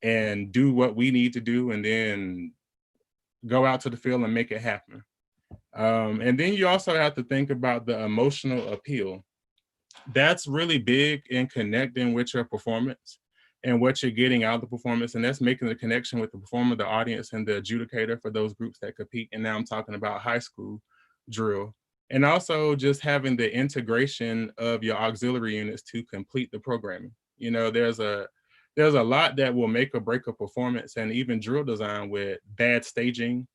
and do what we need to do, and then go out to the field and make it happen. And then you also have to think about the emotional appeal. That's really big in connecting with your performance and what you're getting out of the performance. And that's making the connection with the performer, the audience, and the adjudicator for those groups that compete. And now I'm talking about high school drill. And also just having the integration of your auxiliary units to complete the programming. You know, there's a lot that will make or break a performance, and even drill design with bad staging,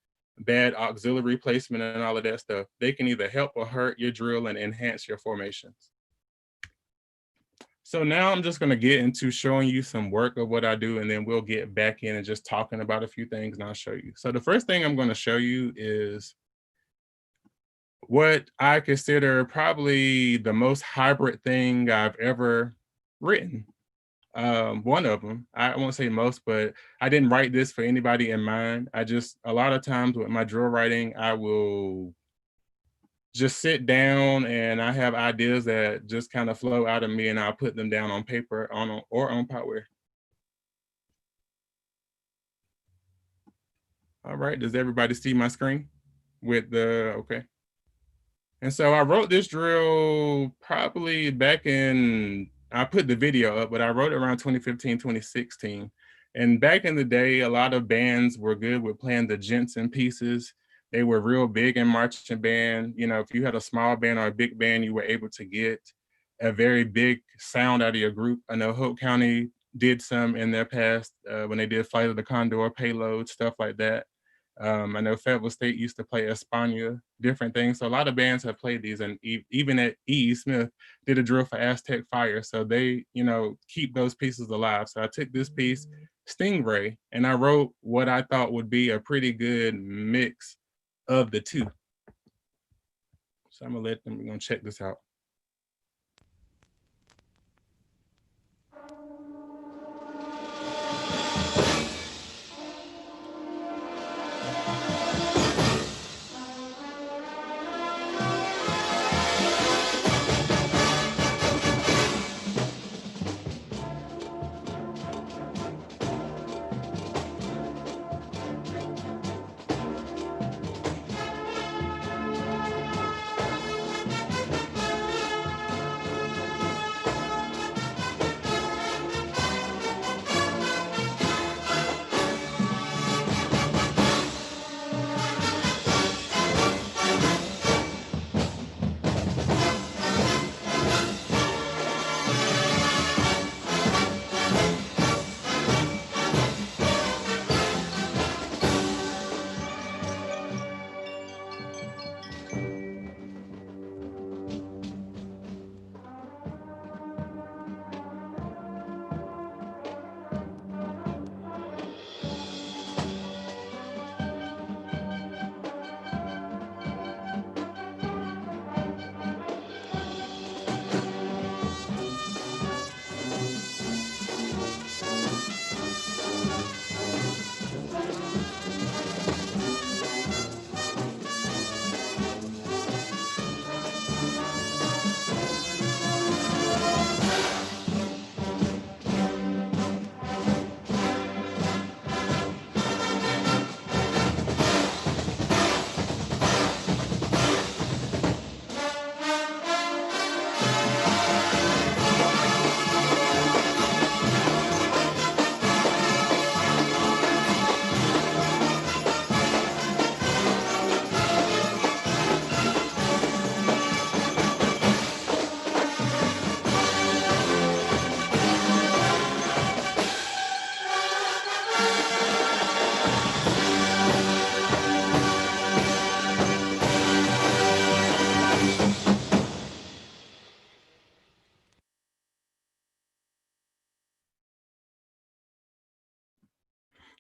bad auxiliary placement, and all of that stuff. They can either help or hurt your drill and enhance your formations. So now I'm just going to get into showing you some work of what I do, and then we'll get back in and just talking about a few things, and I'll show you. So the first thing I'm going to show you is what I consider probably the most hybrid thing I've ever written. One of them, I won't say most, but I didn't write this for anybody in mind. A lot of times with my drill writing, I will just sit down and I have ideas that just kind of flow out of me, and I'll put them down on paper or on Power. All right, does everybody see my screen okay. And so I wrote this drill probably back in, I put the video up, but I wrote it around 2015, 2016. And back in the day, a lot of bands were good with playing the Jensen pieces. They were real big in marching band. You know, if you had a small band or a big band, you were able to get a very big sound out of your group. I know Hope County did some in their past when they did Flight of the Condor, Payload, stuff like that. I know Fayetteville State used to play España, different things. So a lot of bands have played these, and even at E.E. Smith did a drill for Aztec Fire. So they, you know, keep those pieces alive. So I took this piece, Stingray, and I wrote what I thought would be a pretty good mix of the two. So I'm gonna we're gonna check this out.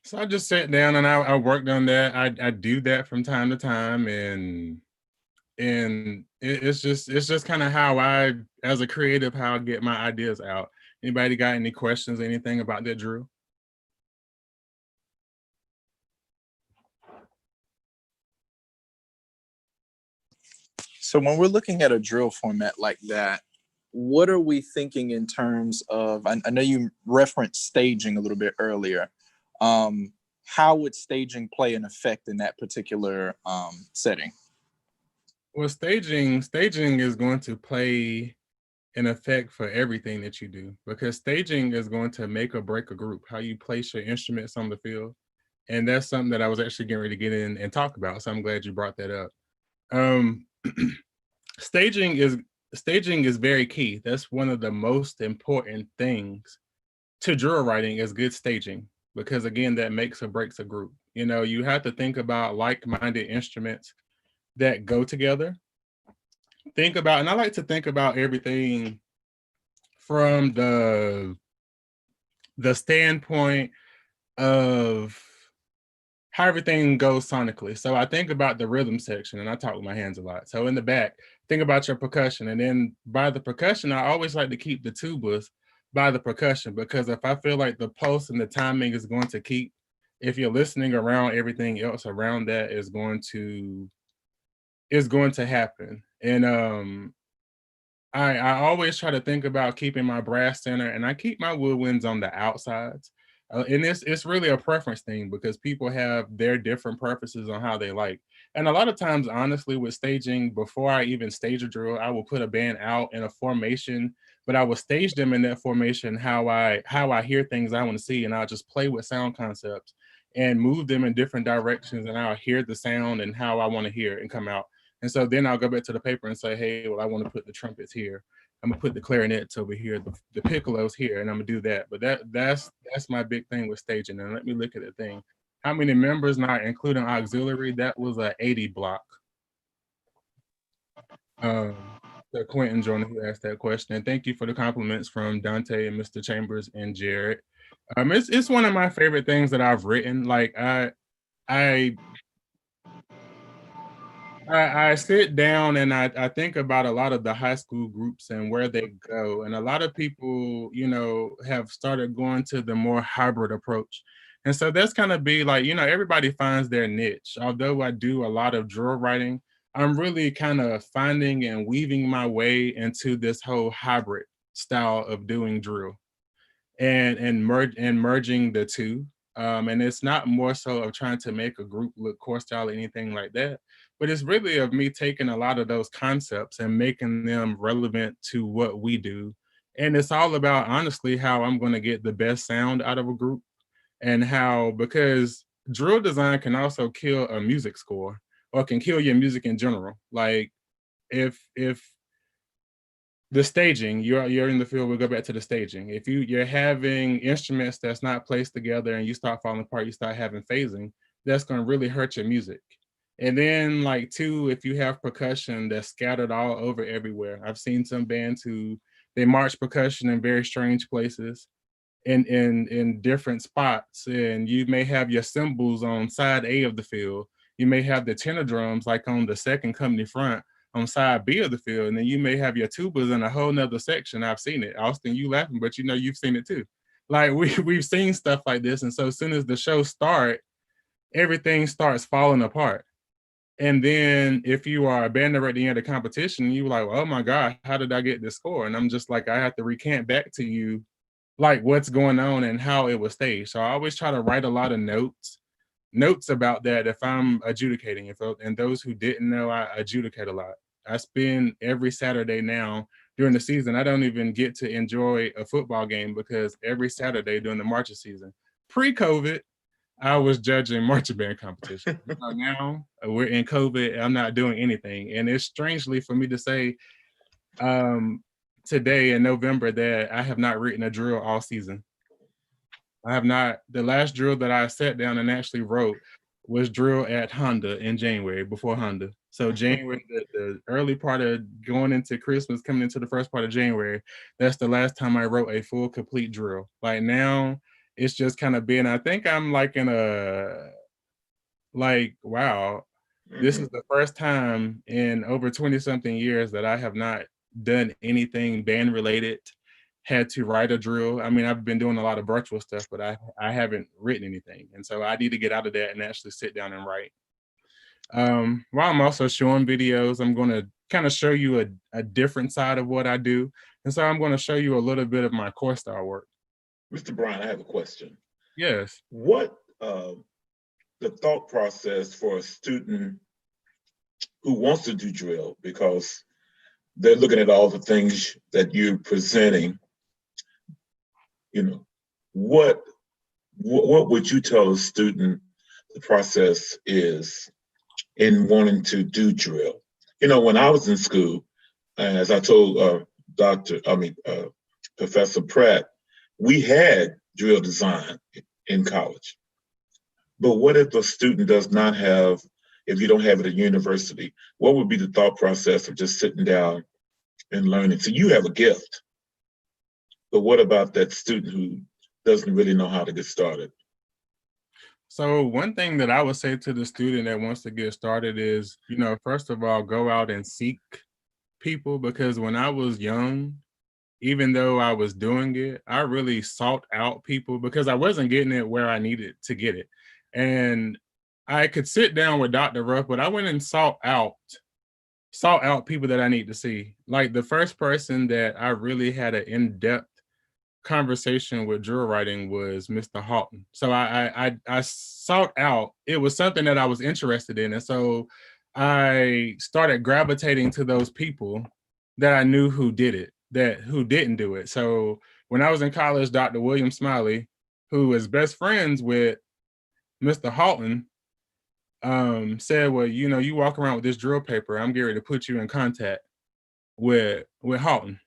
So I just sat down and I worked on that. I do that from time to time, and it's just kind of how I, as a creative, how I get my ideas out. Anybody got any questions, anything about that drill? So when we're looking at a drill format like that, what are we thinking in terms of, I know you referenced staging a little bit earlier. How would staging play an effect in that particular setting? Well, staging is going to play an effect for everything that you do, because staging is going to make or break a group, how you place your instruments on the field. And that's something that I was actually getting ready to get in and talk about. So I'm glad you brought that up. Staging is very key. That's one of the most important things to drill writing, is good staging, because again, that makes or breaks a group. You know, you have to think about like-minded instruments that go together. And I like to think about everything from the standpoint of how everything goes sonically. So I think about the rhythm section, and I talk with my hands a lot. So in the back, think about your percussion. And then by the percussion, I always like to keep the tubas by the percussion, because if I feel like the pulse and the timing is going to keep, if you're listening around, everything else around that is going to happen. And I always try to think about keeping my brass center, and I keep my woodwinds on the outsides. And it's really a preference thing, because people have their different preferences on how they like. And a lot of times, honestly, with staging, before I even stage a drill, I will put a band out in a formation, but I will stage them in that formation how I hear things I want to see, and I'll just play with sound concepts and move them in different directions, and I'll hear the sound and how I want to hear it and come out. And so then I'll go back to the paper and say, hey, well, I want to put the trumpets here. I'm gonna put the clarinets over here, the piccolos here, and I'm gonna do that. But that's my big thing with staging. And let me look at the thing. How many members, not including auxiliary? That was a 80 block. So Quentin Jordan, who asked that question, and thank you for the compliments from Dante and Mr. Chambers and Jared. It's one of my favorite things that I've written. Like I sit down and I think about a lot of the high school groups and where they go. And a lot of people, you know, have started going to the more hybrid approach. And so that's kind of be like, you know, everybody finds their niche. Although I do a lot of drill writing, I'm really kind of finding and weaving my way into this whole hybrid style of doing drill and merging the two. And it's not more so of trying to make a group look core style or anything like that, but it's really of me taking a lot of those concepts and making them relevant to what we do. And it's all about, honestly, how I'm going to get the best sound out of a group, and how, because drill design can also kill a music score, or can kill your music in general. Like if the staging, you're in the field, we'll go back to the staging. If you're having instruments that's not placed together and you start falling apart, you start having phasing, that's going to really hurt your music. And then like two, if you have percussion that's scattered all over everywhere. I've seen some bands who they march percussion in very strange places in different spots. And you may have your cymbals on side A of the field. You may have the tenor drums like on the second company front on side B of the field, and then you may have your tubas in a whole nother section. I've seen it. Austin, you laughing, but you know you've seen it too. Like we've seen stuff like this, and so as soon as the show starts, everything starts falling apart. And then if you are a band director at the end of the competition, you're like, oh my God, how did I get this score? And I'm just like, I have to recant back to you like what's going on and how it was staged. So I always try to write a lot of notes about that if I'm adjudicating. And those who didn't know, I adjudicate a lot. I spend every Saturday now during the season. I don't even get to enjoy a football game, because every Saturday during the marching season, pre-COVID, I was judging marching band competition. Now we're in COVID, I'm not doing anything. And it's strangely for me to say today in November that I have not written a drill all season. I have not. The last drill that I sat down and actually wrote was drill at Honda in January, before Honda. So January, the early part of going into Christmas, coming into the first part of January, that's the last time I wrote a full complete drill. Like now, it's just kind of been, I think I'm like in a, like, wow, this is the first time in over 20 something years that I have not done anything band related, had to write a drill. I mean, I've been doing a lot of virtual stuff, but I haven't written anything. And so I need to get out of that and actually sit down and write. While I'm also showing videos, I'm going to kind of show you a different side of what I do. And so I'm going to show you a little bit of my core style work. Mr. Bryant, I have a question. Yes. What the thought process for a student who wants to do drill, because they're looking at all the things that you're presenting, you know, what would you tell a student the process is in wanting to do drill? You know, when I was in school, as I told Professor Pratt, we had drill design in college. But what if a student does not have, if you don't have it at university, what would be the thought process of just sitting down and learning? So you have a gift, but what about that student who doesn't really know how to get started? So one thing that I would say to the student that wants to get started is, you know, first of all, go out and seek people, because when I was young, even though I was doing it, I really sought out people because I wasn't getting it where I needed to get it. And I could sit down with Dr. Ruff, but I went and sought out people that I need to see. Like the first person that I really had an in-depth conversation with drill writing was Mr. Halton. So I sought out, it was something that I was interested in. And so I started gravitating to those people that I knew who did it, who didn't do it. So when I was in college, Dr. William Smiley, who was best friends with Mr. Halton, said, well, you know, you walk around with this drill paper, I'm getting ready to put you in contact with Halton.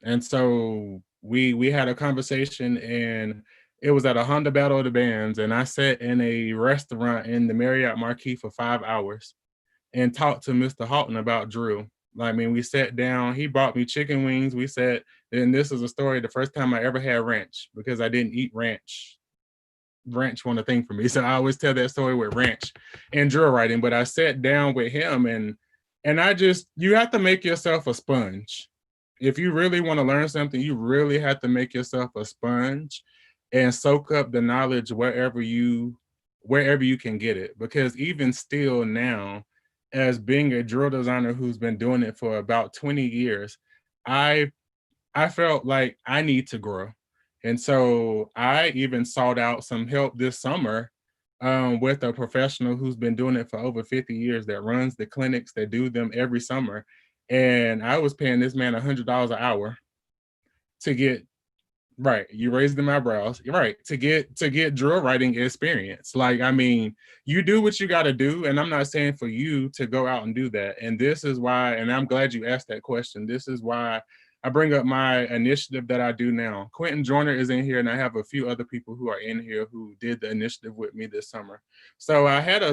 And so we had a conversation, and it was at a Honda Battle of the Bands, and I sat in a restaurant in the Marriott Marquis for 5 hours and talked to Mr. Halton about drill. I mean, we sat down, he brought me chicken wings, we sat, and this is a story, the first time I ever had ranch, because I didn't eat ranch. Ranch wasn't a thing for me, so I always tell that story with ranch and drill writing. But I sat down with him, and I just, you have to make yourself a sponge. If you really want to learn something, you really have to make yourself a sponge and soak up the knowledge wherever you can get it. Because even still now, as being a drill designer who's been doing it for about 20 years, I felt like I need to grow. And so I even sought out some help this summer with a professional who's been doing it for over 50 years, that runs the clinics that do them every summer. And I was paying this man $100 an hour to get, right, you raised them eyebrows, right, to get drill writing experience. Like, I mean, you do what you got to do, and I'm not saying for you to go out and do that. And this is why, and I'm glad you asked that question, this is why I bring up my initiative that I do now. Quentin Joyner is in here, and I have a few other people who are in here who did the initiative with me this summer. So I had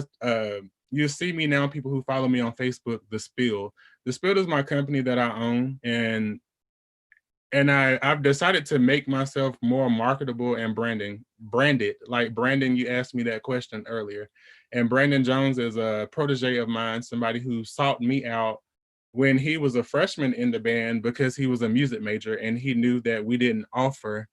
you see me now, people who follow me on Facebook, The Spill. The Spill is my company that I own, and I've decided to make myself more marketable and branded. Like Brandon, you asked me that question earlier. And Brandon Jones is a protege of mine, somebody who sought me out when he was a freshman in the band because he was a music major and he knew that we didn't offer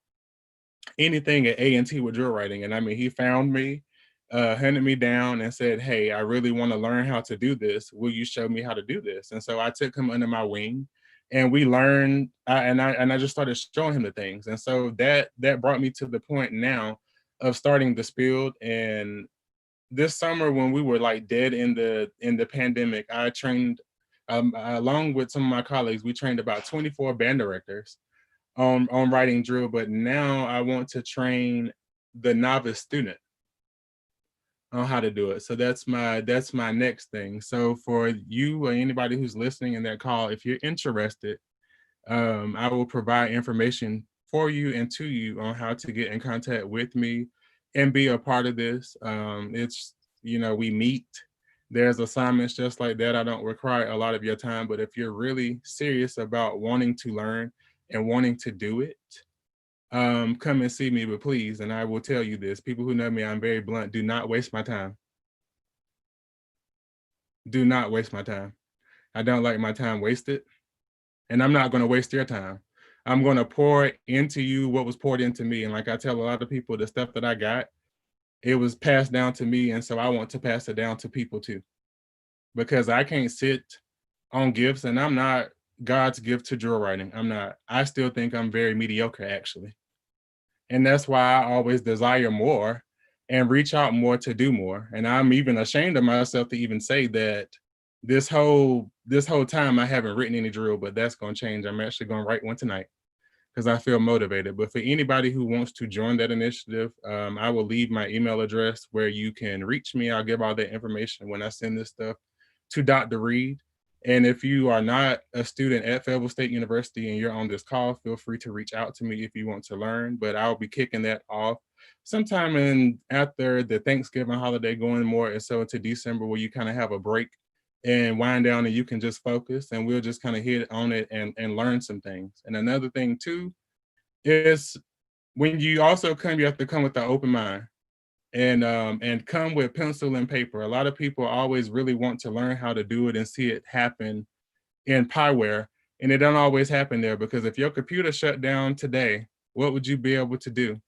anything at A&T with drill writing. And I mean, he found me, hunted me down and said, hey, I really want to learn how to do this. Will you show me how to do this? And so I took him under my wing and we learned, and I just started showing him the things. And so that brought me to the point now of starting the Spill. And this summer when we were like dead in the pandemic, I trained, along with some of my colleagues, we trained about 24 band directors on writing drill. But now I want to train the novice student on how to do it. So that's my next thing. So for you or anybody who's listening in that call, if you're interested, I will provide information for you and to you on how to get in contact with me and be a part of this. It's, you know, we meet, there's assignments just like that. I don't require a lot of your time, but if you're really serious about wanting to learn and wanting to do it, come and see me. But please, and I will tell you this, people who know me, I'm very blunt, do not waste my time. Do not waste my time. I don't like my time wasted, and I'm not going to waste your time. I'm going to pour into you what was poured into me. And like I tell a lot of people, the stuff that I got, it was passed down to me. And so I want to pass it down to people too, because I can't sit on gifts, and I'm not God's gift to drill writing. I'm not. I still think I'm very mediocre, actually. And that's why I always desire more and reach out more to do more. And I'm even ashamed of myself to even say that this whole time I haven't written any drill, but that's going to change. I'm actually going to write one tonight because I feel motivated. But for anybody who wants to join that initiative, I will leave my email address where you can reach me. I'll give all that information when I send this stuff to Dr. Reed. And if you are not a student at Fayetteville State University and you're on this call, feel free to reach out to me if you want to learn. But I'll be kicking that off sometime after the Thanksgiving holiday, going more and so into December, where you kind of have a break and wind down and you can just focus, and we'll just kind of hit on it and learn some things. And another thing too is when you also come, you have to come with an open mind and come with pencil and paper. A lot of people always really want to learn how to do it and see it happen in Pieware, and it don't always happen there, because if your computer shut down today, what would you be able to do?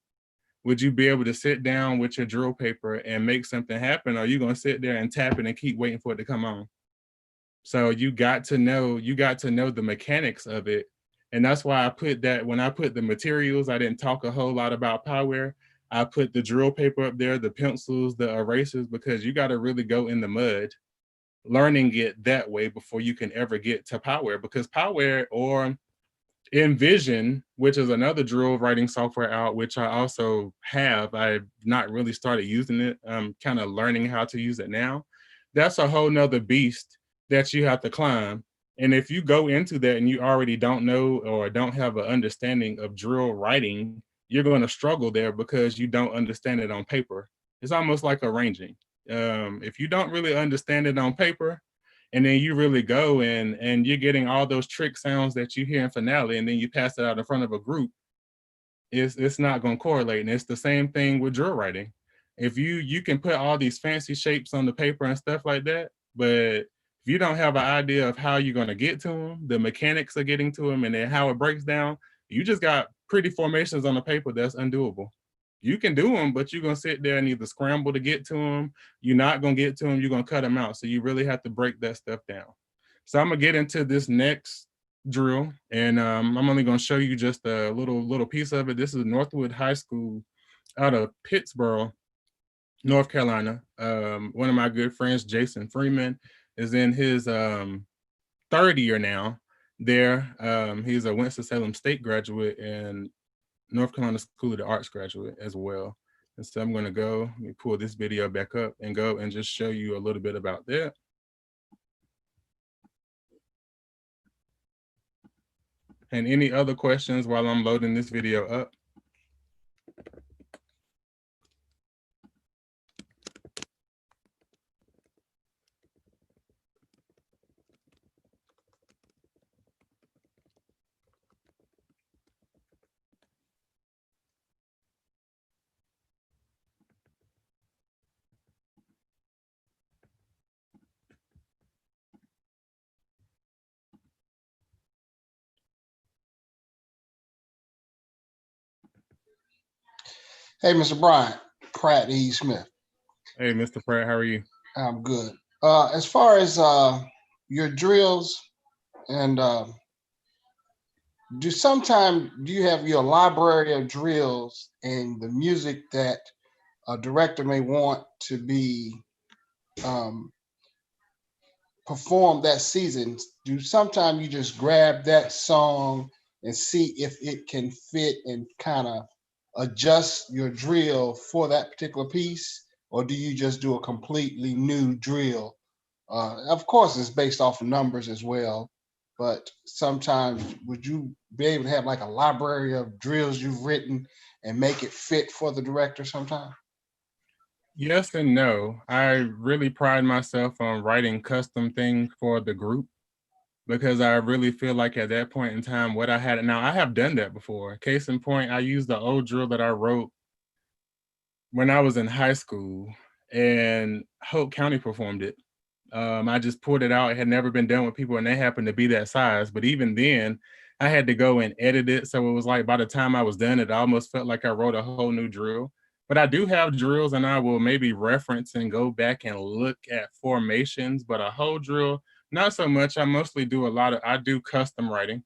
Would you be able to sit down with your drill paper and make something happen? Or are you gonna sit there and tap it and keep waiting for it to come on? So you got to know the mechanics of it. And that's why I put that, when I put the materials, I didn't talk a whole lot about Pieware. I put the drill paper up there, the pencils, the erasers, because you got to really go in the mud, learning it that way before you can ever get to Pieware. Because Pieware or InVision, which is another drill writing software out, which I also have, I've not really started using it. I'm kind of learning how to use it now. That's a whole nother beast that you have to climb. And if you go into that and you already don't know or don't have an understanding of drill writing, you're going to struggle there because you don't understand it on paper. It's almost like arranging. If you don't really understand it on paper, and then you really go and you're getting all those trick sounds that you hear in finale, and then you pass it out in front of a group, it's not going to correlate. And it's the same thing with drill writing. If you can put all these fancy shapes on the paper and stuff like that, but if you don't have an idea of how you're going to get to them, the mechanics of getting to them, and then how it breaks down, you just got pretty formations on the paper that's undoable. You can do them, but you're going to sit there and either scramble to get to them. You're not going to get to them. You're going to cut them out. So you really have to break that stuff down. So I'm going to get into this next drill, and I'm only going to show you just a little piece of it. This is Northwood High School out of Pittsboro, North Carolina. One of my good friends, Jason Freeman, is in his third year now there. He's a Winston-Salem State graduate and North Carolina School of the Arts graduate as well. And so I'm going to go, let me pull this video back up and go and just show you a little bit about that. And any other questions while I'm loading this video up? Hey, Mr. Bryant, Pratt E. Smith. Hey, Mr. Pratt, how are you? I'm good. As far as your drills, and do you have your library of drills and the music that a director may want to be performed that season? Do sometimes you just grab that song and see if it can fit and kind of adjust your drill for that particular piece, or do you just do a completely new drill? Of course, it's based off of numbers as well, but sometimes would you be able to have like a library of drills you've written and make it fit for the director sometime? Yes and no. I really pride myself on writing custom things for the group, because I really feel like at that point in time, what I had, now I have done that before. Case in point, I used the old drill that I wrote when I was in high school, and Hope County performed it. I just pulled it out. It had never been done with people, and they happened to be that size. But even then, I had to go and edit it. So it was like by the time I was done, it almost felt like I wrote a whole new drill. But I do have drills, and I will maybe reference and go back and look at formations. But a whole drill Not so much. I mostly do I do custom writing.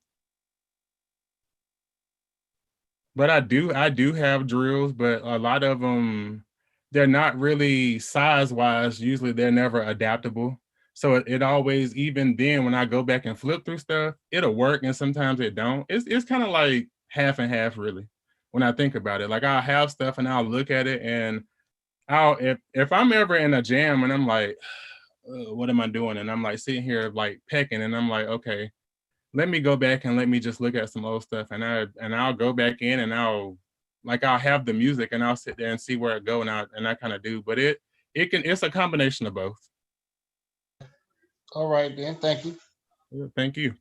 But I do have drills, but a lot of them, they're not really size-wise. Usually they're never adaptable. So it always, even then when I go back and flip through stuff, it'll work and sometimes it don't. It's kind of like half and half really when I think about it. Like I'll have stuff and I'll look at it and if I'm ever in a jam and I'm like, what am I doing? And I'm like sitting here like pecking and I'm like, okay, let me go back and let me just look at some old stuff and I'll go back in and I'll have the music and I'll sit there and see where it go and I kind of do, but it's a combination of both. All right, then. Thank you. Yeah, thank you.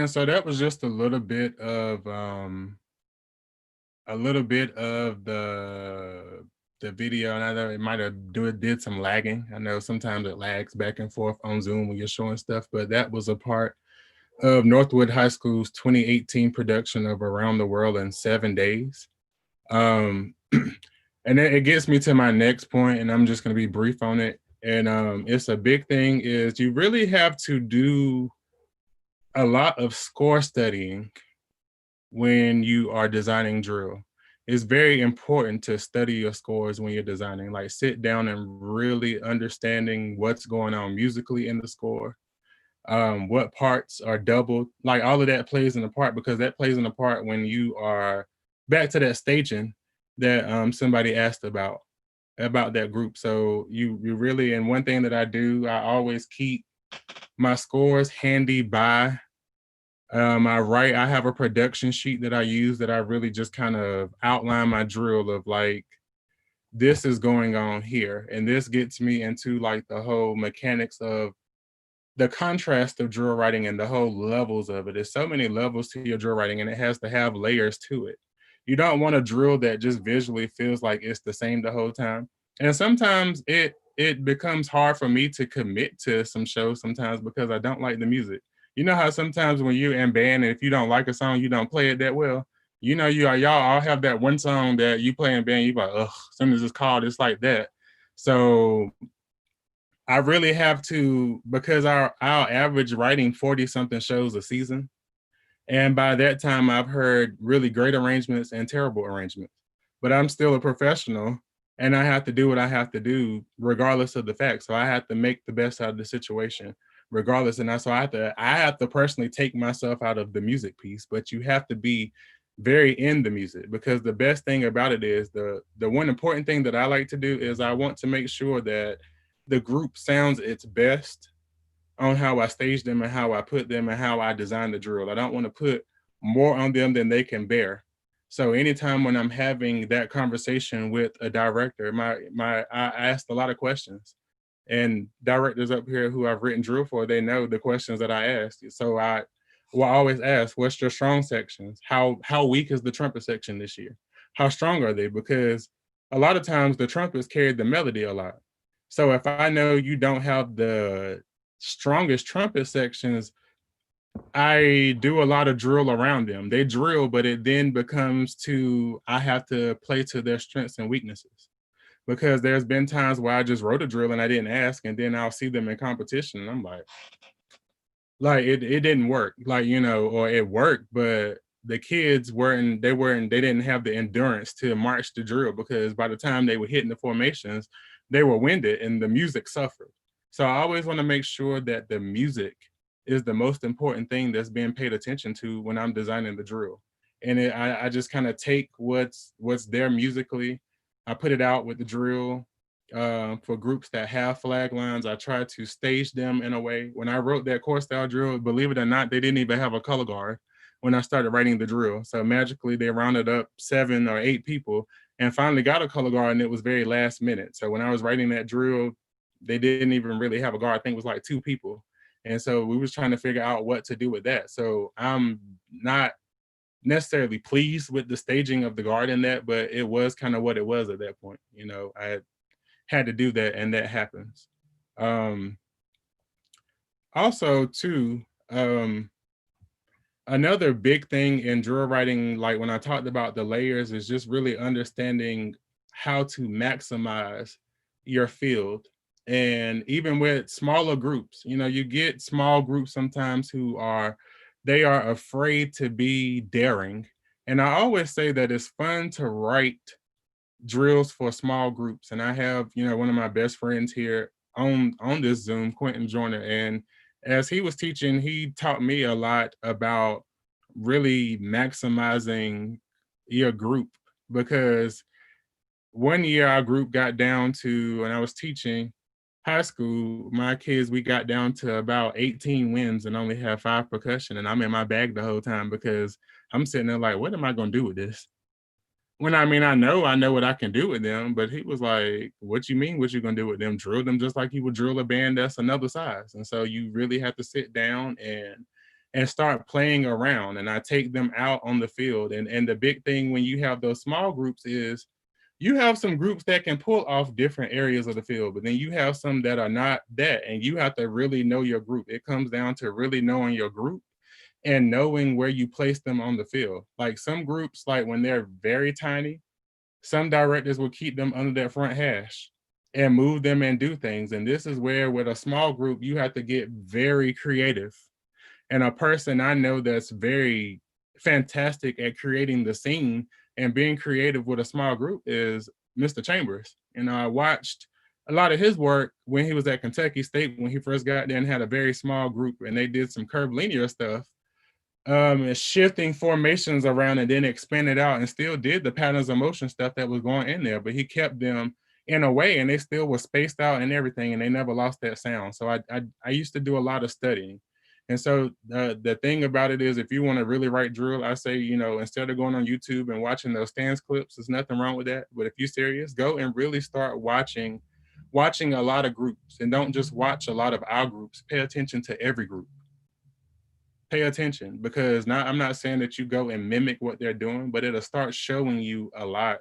And so that was just a little bit of the video, and I know it might have did some lagging. I know sometimes it lags back and forth on Zoom when you're showing stuff, but that was a part of Northwood High School's 2018 production of Around the World in 7 Days. And it gets me to my next point, and I'm just going to be brief on it. And it's a big thing is you really have to do a lot of score studying when you are designing drill. It's very important to study your scores when you're designing, like sit down and really understanding what's going on musically in the score, what parts are doubled, like all of that plays in a part, because that plays in a part when you are back to that staging that somebody asked about that group. So you really, and one thing that I do, I always keep my scores handy by. I have a production sheet that I use that I really just kind of outline my drill of like, this is going on here. And this gets me into like the whole mechanics of the contrast of drill writing and the whole levels of it. There's so many levels to your drill writing, and it has to have layers to it. You don't want a drill that just visually feels like it's the same the whole time. And sometimes it becomes hard for me to commit to some shows sometimes because I don't like the music. You know how sometimes when you're in band and if you don't like a song, you don't play it that well. You know, y'all all have that one song that you play in band, you like, ugh, as soon as it's called, it's like that. So I really have to, because our average writing 40 something shows a season. And by that time I've heard really great arrangements and terrible arrangements, but I'm still a professional and I have to do what I have to do regardless of the fact. So I have to make the best out of the situation regardless. And so I have to personally take myself out of the music piece, but you have to be very in the music, because the best thing about it is the one important thing that I like to do is I want to make sure that the group sounds its best on how I stage them and how I put them and how I design the drill. I don't want to put more on them than they can bear. So anytime when I'm having that conversation with a director, I asked a lot of questions, and directors up here who I've written drill for, they know the questions that I ask. So I will always ask, what's your strong sections? How weak is the trumpet section this year? How strong are they? Because a lot of times the trumpets carry the melody a lot. So if I know you don't have the strongest trumpet sections, I do a lot of drill around them. They drill, but it then becomes I have to play to their strengths and weaknesses. Because there's been times where I just wrote a drill and I didn't ask, and then I'll see them in competition and I'm like it didn't work, like, you know, or it worked, but the kids they didn't have the endurance to march the drill, because by the time they were hitting the formations, they were winded and the music suffered. So I always want to make sure that the music is the most important thing that's being paid attention to when I'm designing the drill. And I just kind of take what's there musically, I put it out with the drill. For groups that have flag lines, I try to stage them in a way. When I wrote that core style drill, believe it or not, they didn't even have a color guard when I started writing the drill. So magically they rounded up 7 or 8 people and finally got a color guard, and it was very last minute. So when I was writing that drill, they didn't even really have a guard. I think it was like 2 people. And so we was trying to figure out what to do with that. So I'm not necessarily pleased with the staging of the guard in that, but it was kind of what it was at that point. You know, I had to do that, and that happens. Also too, another big thing in drill writing, like when I talked about the layers, is just really understanding how to maximize your field. And even with smaller groups, you know, you get small groups sometimes they are afraid to be daring. And I always say that it's fun to write drills for small groups. And I have, you know, one of my best friends here on this Zoom, Quentin Joyner, and as he was teaching, he taught me a lot about really maximizing your group, because one year our group got down to, and I was teaching high school, my kids, we got down to about 18 wins and only have 5 percussion, and I'm in my bag the whole time because I'm sitting there like, what am I gonna do with this? When I mean, I know what I can do with them, but he was like, what you mean, what you gonna do with them? Drill them just like you would drill a band that's another size. And so you really have to sit down and and start playing around. And I take them out on the field. And the big thing when you have those small groups is you have some groups that can pull off different areas of the field, but then you have some that are not that, and you have to really know your group. It comes down to really knowing your group and knowing where you place them on the field. Like some groups, like when they're very tiny, some directors will keep them under that front hash and move them and do things. And this is where with a small group, you have to get very creative. And a person I know that's very fantastic at creating the scene and being creative with a small group is Mr. Chambers. And I watched a lot of his work when he was at Kentucky State when he first got there and had a very small group, and they did some curvilinear stuff, shifting formations around and then expanded out and still did the patterns of motion stuff that was going in there, but he kept them in a way and they still were spaced out and everything, and they never lost that sound. So I used to do a lot of studying. And so the thing about it is, if you want to really write drill, I say, you know, instead of going on YouTube and watching those stance clips, there's nothing wrong with that. But if you're serious, go and really start watching a lot of groups, and don't just watch a lot of our groups. Pay attention to every group. Pay attention, because now I'm not saying that you go and mimic what they're doing, but it'll start showing you a lot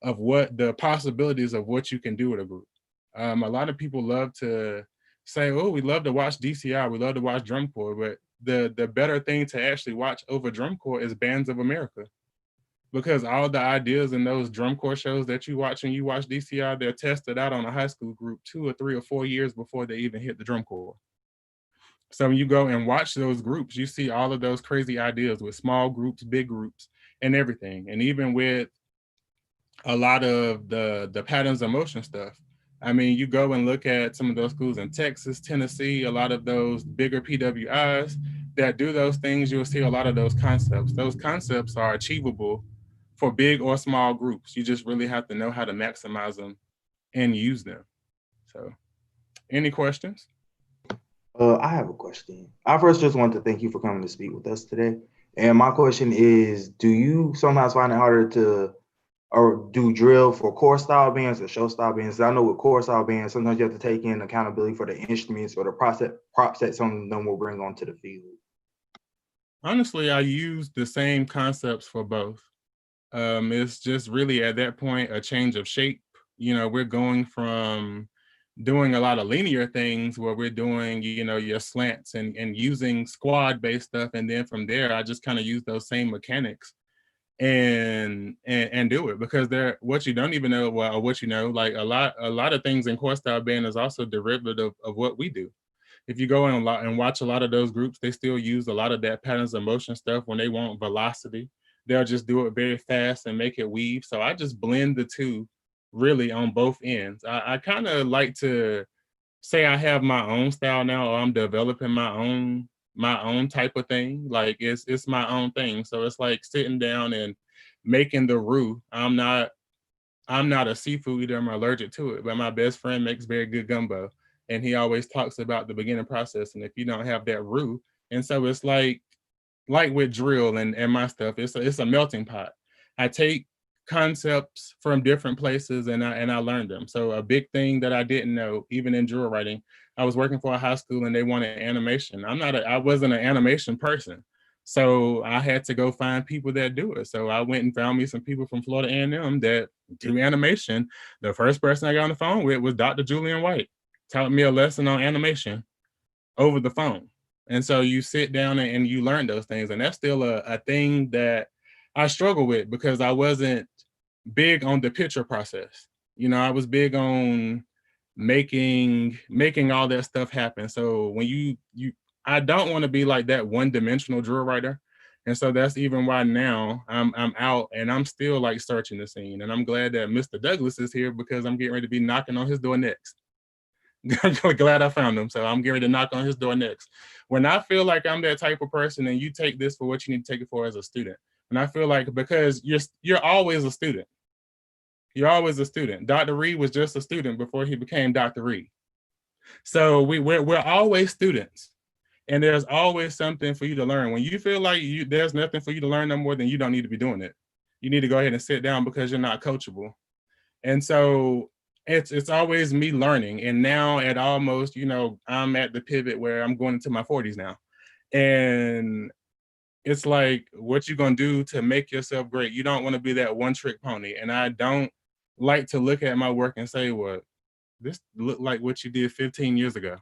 of what the possibilities of what you can do with a group. A lot of people love to say, oh, we love to watch DCI, we love to watch drum corps, but the better thing to actually watch over drum corps is Bands of America, because all the ideas in those drum corps shows that you watch and you watch DCI, they're tested out on a high school group 2 or 3 or 4 years before they even hit the drum corps. So when you go and watch those groups, you see all of those crazy ideas with small groups, big groups, and everything. And even with a lot of the patterns of motion stuff, I mean, you go and look at some of those schools in Texas, Tennessee, a lot of those bigger PWIs that do those things, you'll see a lot of those concepts. Those concepts are achievable for big or small groups. You just really have to know how to maximize them and use them. So, any questions? I have a question. I first just want to thank you for coming to speak with us today. And my question is, do you sometimes find it harder to or do drill for core style bands or show style bands? I know with core style bands, sometimes you have to take in accountability for the instruments or the props that some of them will bring onto the field. Honestly, I use the same concepts for both. It's just really at that point a change of shape. You know, we're going from doing a lot of linear things where we're doing, you know, your slants and using squad based stuff. And then from there, I just kind of use those same mechanics and do it, because they're what you don't even know, or what you know, like a lot of things in core style band is also derivative of what we do. If you go in and watch a lot of those groups, they still use a lot of that patterns of motion stuff. When they want velocity, they'll just do it very fast and make it weave. So I just blend the two really on both ends. I kind of like to say I have my own style now, or I'm developing my own type of thing. Like it's my own thing. So it's like sitting down and making the roux. I'm not a seafood eater. I'm allergic to it, but my best friend makes very good gumbo, and he always talks about the beginning process. And if you don't have that roux, and so it's like with drill and my stuff, it's a melting pot. I take concepts from different places and I learned them. So a big thing that I didn't know, even in drill writing, I was working for a high school and they wanted animation. I wasn't an animation person. So I had to go find people that do it. So I went and found me some people from Florida A&M that do animation. The first person I got on the phone with was Dr. Julian White, taught me a lesson on animation over the phone. And so you sit down and you learn those things. And that's still a thing that I struggle with, because I wasn't big on the picture process. You know, I was big on making all that stuff happen. So when I don't want to be like that one-dimensional drill writer. And so that's even why now I'm out and I'm still like searching the scene. And I'm glad that Mr. Douglas is here, because I'm getting ready to be knocking on his door next. I'm glad I found him. So I'm getting ready to knock on his door next. When I feel like I'm that type of person, and you take this for what you need to take it for as a student. And I feel like, because you're always a student. You're always a student. Dr. Reed was just a student before he became Dr. Reed. So we're always students. And there's always something for you to learn. When you feel like there's nothing for you to learn no more, then you don't need to be doing it. You need to go ahead and sit down, because you're not coachable. And so it's always me learning. And now at almost, you know, I'm at the pivot where I'm going into my 40s now. And it's like, what you gonna do to make yourself great? You don't want to be that one trick pony. And I don't like to look at my work and say, well, this look like what you did 15 years ago.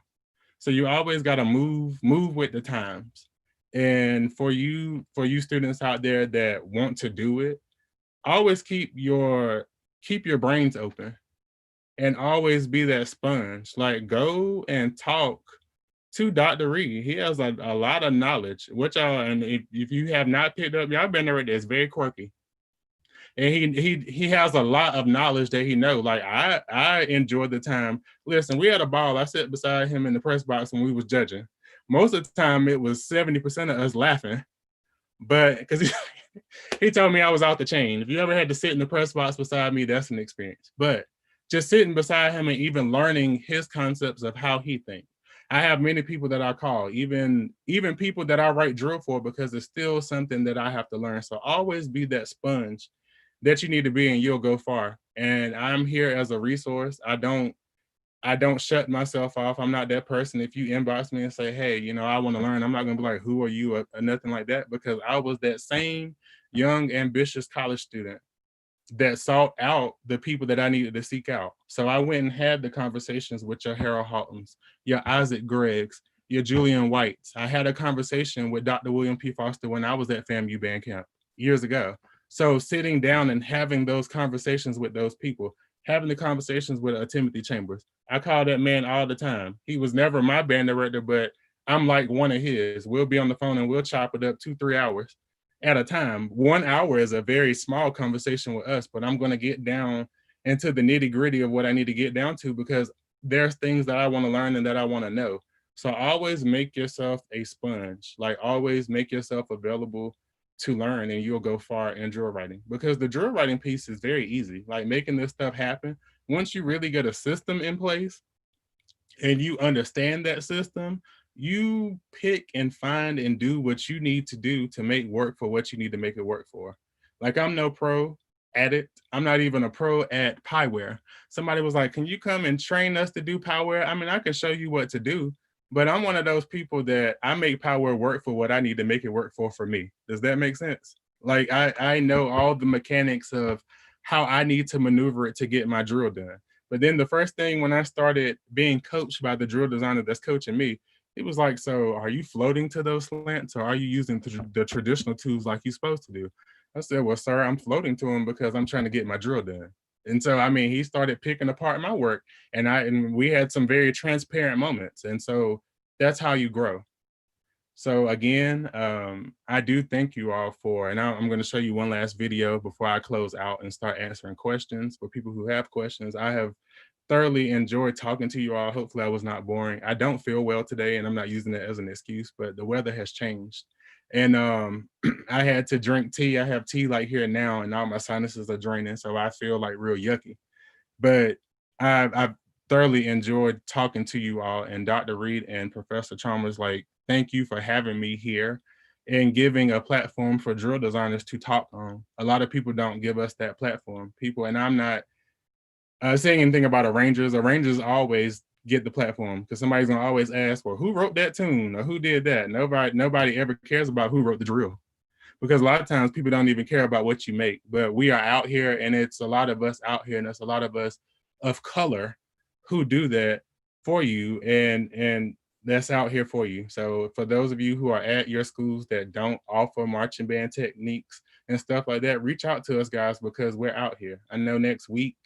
So you always got to move with the times. And for you students out there that want to do it, always keep your brains open and always be that sponge. Like, go and talk to Dr. Reed. He has a lot of knowledge, which and if you have not picked up, y'all been there, it's very quirky. And he has a lot of knowledge that he knows. Like, I enjoyed the time. Listen, we had a ball. I sat beside him in the press box when we was judging. Most of the time it was 70% of us laughing, but because he told me I was out the chain. If you ever had to sit in the press box beside me, that's an experience. But just sitting beside him and even learning his concepts of how he thinks. I have many people that I call, even people that I write drill for, because it's still something that I have to learn. So always be that sponge that you need to be, and you'll go far. And I'm here as a resource. I don't shut myself off. I'm not that person. If you inbox me and say, hey, I want to learn, I'm not gonna be like, who are you, or nothing like that, because I was that same young, ambitious college student that sought out the people that I needed to seek out. So I went and had the conversations with your Harold Haltons, your Isaac Greggs, your Julian Whites. I had a conversation with Dr. William P. Foster when I was at FAMU band camp years ago. So sitting down and having those conversations with those people, having the conversations with Timothy Chambers. I call that man all the time. He was never my band director, but I'm like one of his. We'll be on the phone and we'll chop it up 2-3 hours at a time. 1 hour is a very small conversation with us, but I'm going to get down into the nitty gritty of what I need to get down to, because there's things that I want to learn and that I want to know. So always make yourself a sponge. Like, always make yourself available to learn, and you'll go far in drill writing, because the drill writing piece is very easy. Like, making this stuff happen, once you really get a system in place and you understand that system, you pick and find and do what you need to do to make work for what you need to make it work for. Like, I'm no pro at it. I'm not even a pro at Pieware. Somebody was like, can you come and train us to do Pieware? I mean, I can show you what to do, but I'm one of those people that I make Pieware work for what I need to make it work for me. Does that make sense? Like, I know all the mechanics of how I need to maneuver it to get my drill done. But then the first thing, when I started being coached by the drill designer that's coaching me, it was like, so are you floating to those slants, or are you using the traditional tools like you're supposed to do? I said, well, sir, I'm floating to them because I'm trying to get my drill done. And so, I mean, he started picking apart my work, and we had some very transparent moments. And so that's how you grow. So again, I do thank you all for, and I'm going to show you one last video before I close out and start answering questions for people who have questions. I have thoroughly enjoyed talking to you all. Hopefully I was not boring. I don't feel well today, and I'm not using it as an excuse, but the weather has changed. And I had to drink tea. I have tea like here now, and all my sinuses are draining, so I feel like real yucky. But I've thoroughly enjoyed talking to you all, and Dr. Reed and Professor Chalmers, like, thank you for having me here and giving a platform for drill designers to talk on. A lot of people don't give us that platform. And I'm not saying anything about arrangers. Arrangers always get the platform, because somebody's gonna always ask, well, who wrote that tune, or who did that? Nobody ever cares about who wrote the drill, because a lot of times people don't even care about what you make. But we are out here, and it's a lot of us out here, and it's a lot of us of color who do that for you, and that's out here for you. So for those of you who are at your schools that don't offer marching band techniques and stuff like that, reach out to us, guys, because we're out here. I know next week,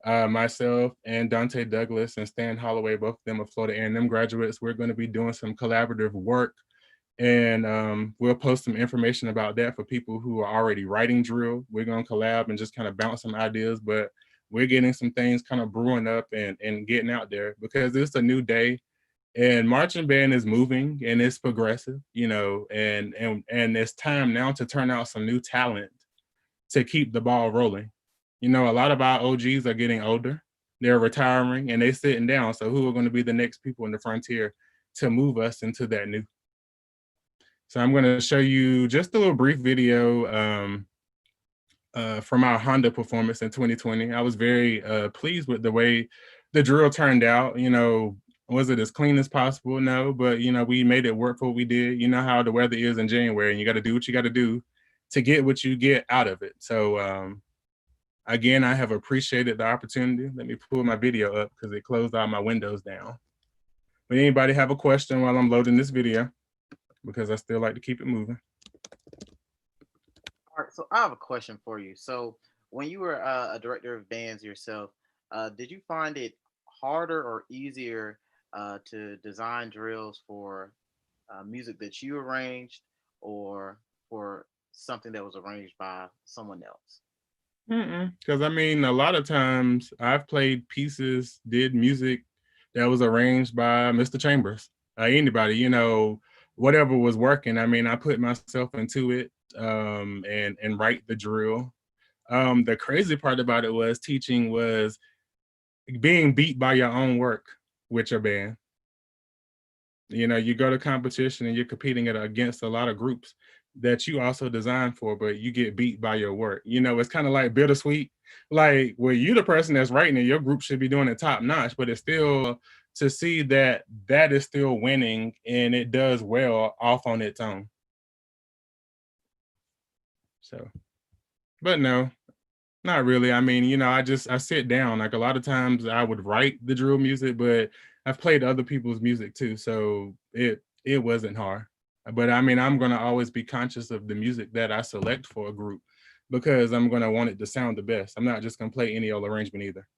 myself and Dante Douglas and Stan Holloway, both of them are Florida A&M graduates, we're going to be doing some collaborative work, and we'll post some information about that for people who are already writing drill. We're going to collab and just kind of bounce some ideas, but we're getting some things kind of brewing up and getting out there, because it's a new day, and marching band is moving and it's progressive, and it's time now to turn out some new talent to keep the ball rolling. A lot of our OGs are getting older, they're retiring, and they're sitting down. So who are going to be the next people in the frontier to move us into that new? So I'm going to show you just a little brief video from our Honda performance in 2020. I was very pleased with the way the drill turned out. Was it as clean as possible? No, but we made it work for what we did. You know how the weather is in January, and you got to do what you got to do to get what you get out of it. So again, I have appreciated the opportunity. Let me pull my video up because it closed all my windows down. But anybody have a question while I'm loading this video? Because I still like to keep it moving. All right, so I have a question for you. So when you were a director of bands yourself, did you find it harder or easier to design drills for music that you arranged or for something that was arranged by someone else? Because I mean, a lot of times I've played pieces, did music that was arranged by Mr. Chambers, anybody, whatever was working. I mean, I put myself into it and write the drill. The crazy part about it was teaching was being beat by your own work with your band. You go to competition and you're competing against a lot of groups that you also designed for, but you get beat by your work. It's kind of like bittersweet. Like, well, you the person that's writing it, your group should be doing it top notch, but it's still to see that is still winning and it does well off on its own. So, but no, not really. I mean, I sit down. Like a lot of times I would write the drill music, but I've played other people's music too. So it wasn't hard. But I mean, I'm gonna always be conscious of the music that I select for a group because I'm gonna want it to sound the best. I'm not just gonna play any old arrangement either.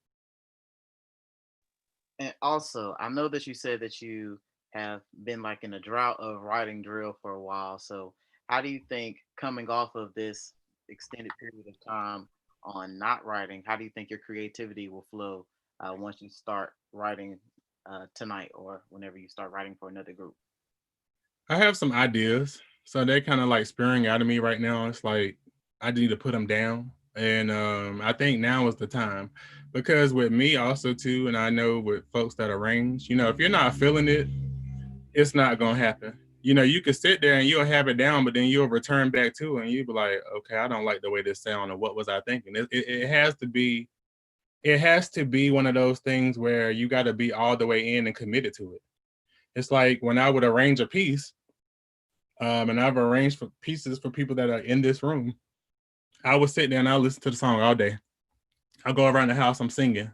And also, I know that you said that you have been like in a drought of writing drill for a while. So how do you think coming off of this extended period of time on not writing, how do you think your creativity will flow once you start writing tonight or whenever you start writing for another group? I have some ideas. So they're kind of like spurring out of me right now. It's like I need to put them down. And I think now is the time because with me also too, and I know with folks that arrange, if you're not feeling it, it's not going to happen. You can sit there and you'll have it down, but then you'll return back to it and you'll be like, okay, I don't like the way this sound, or what was I thinking? It has to be one of those things where you got to be all the way in and committed to it. It's like when I would arrange a piece, and I've arranged for pieces for people that are in this room, I would sit there and I'll listen to the song all day. I'll go around the house, I'm singing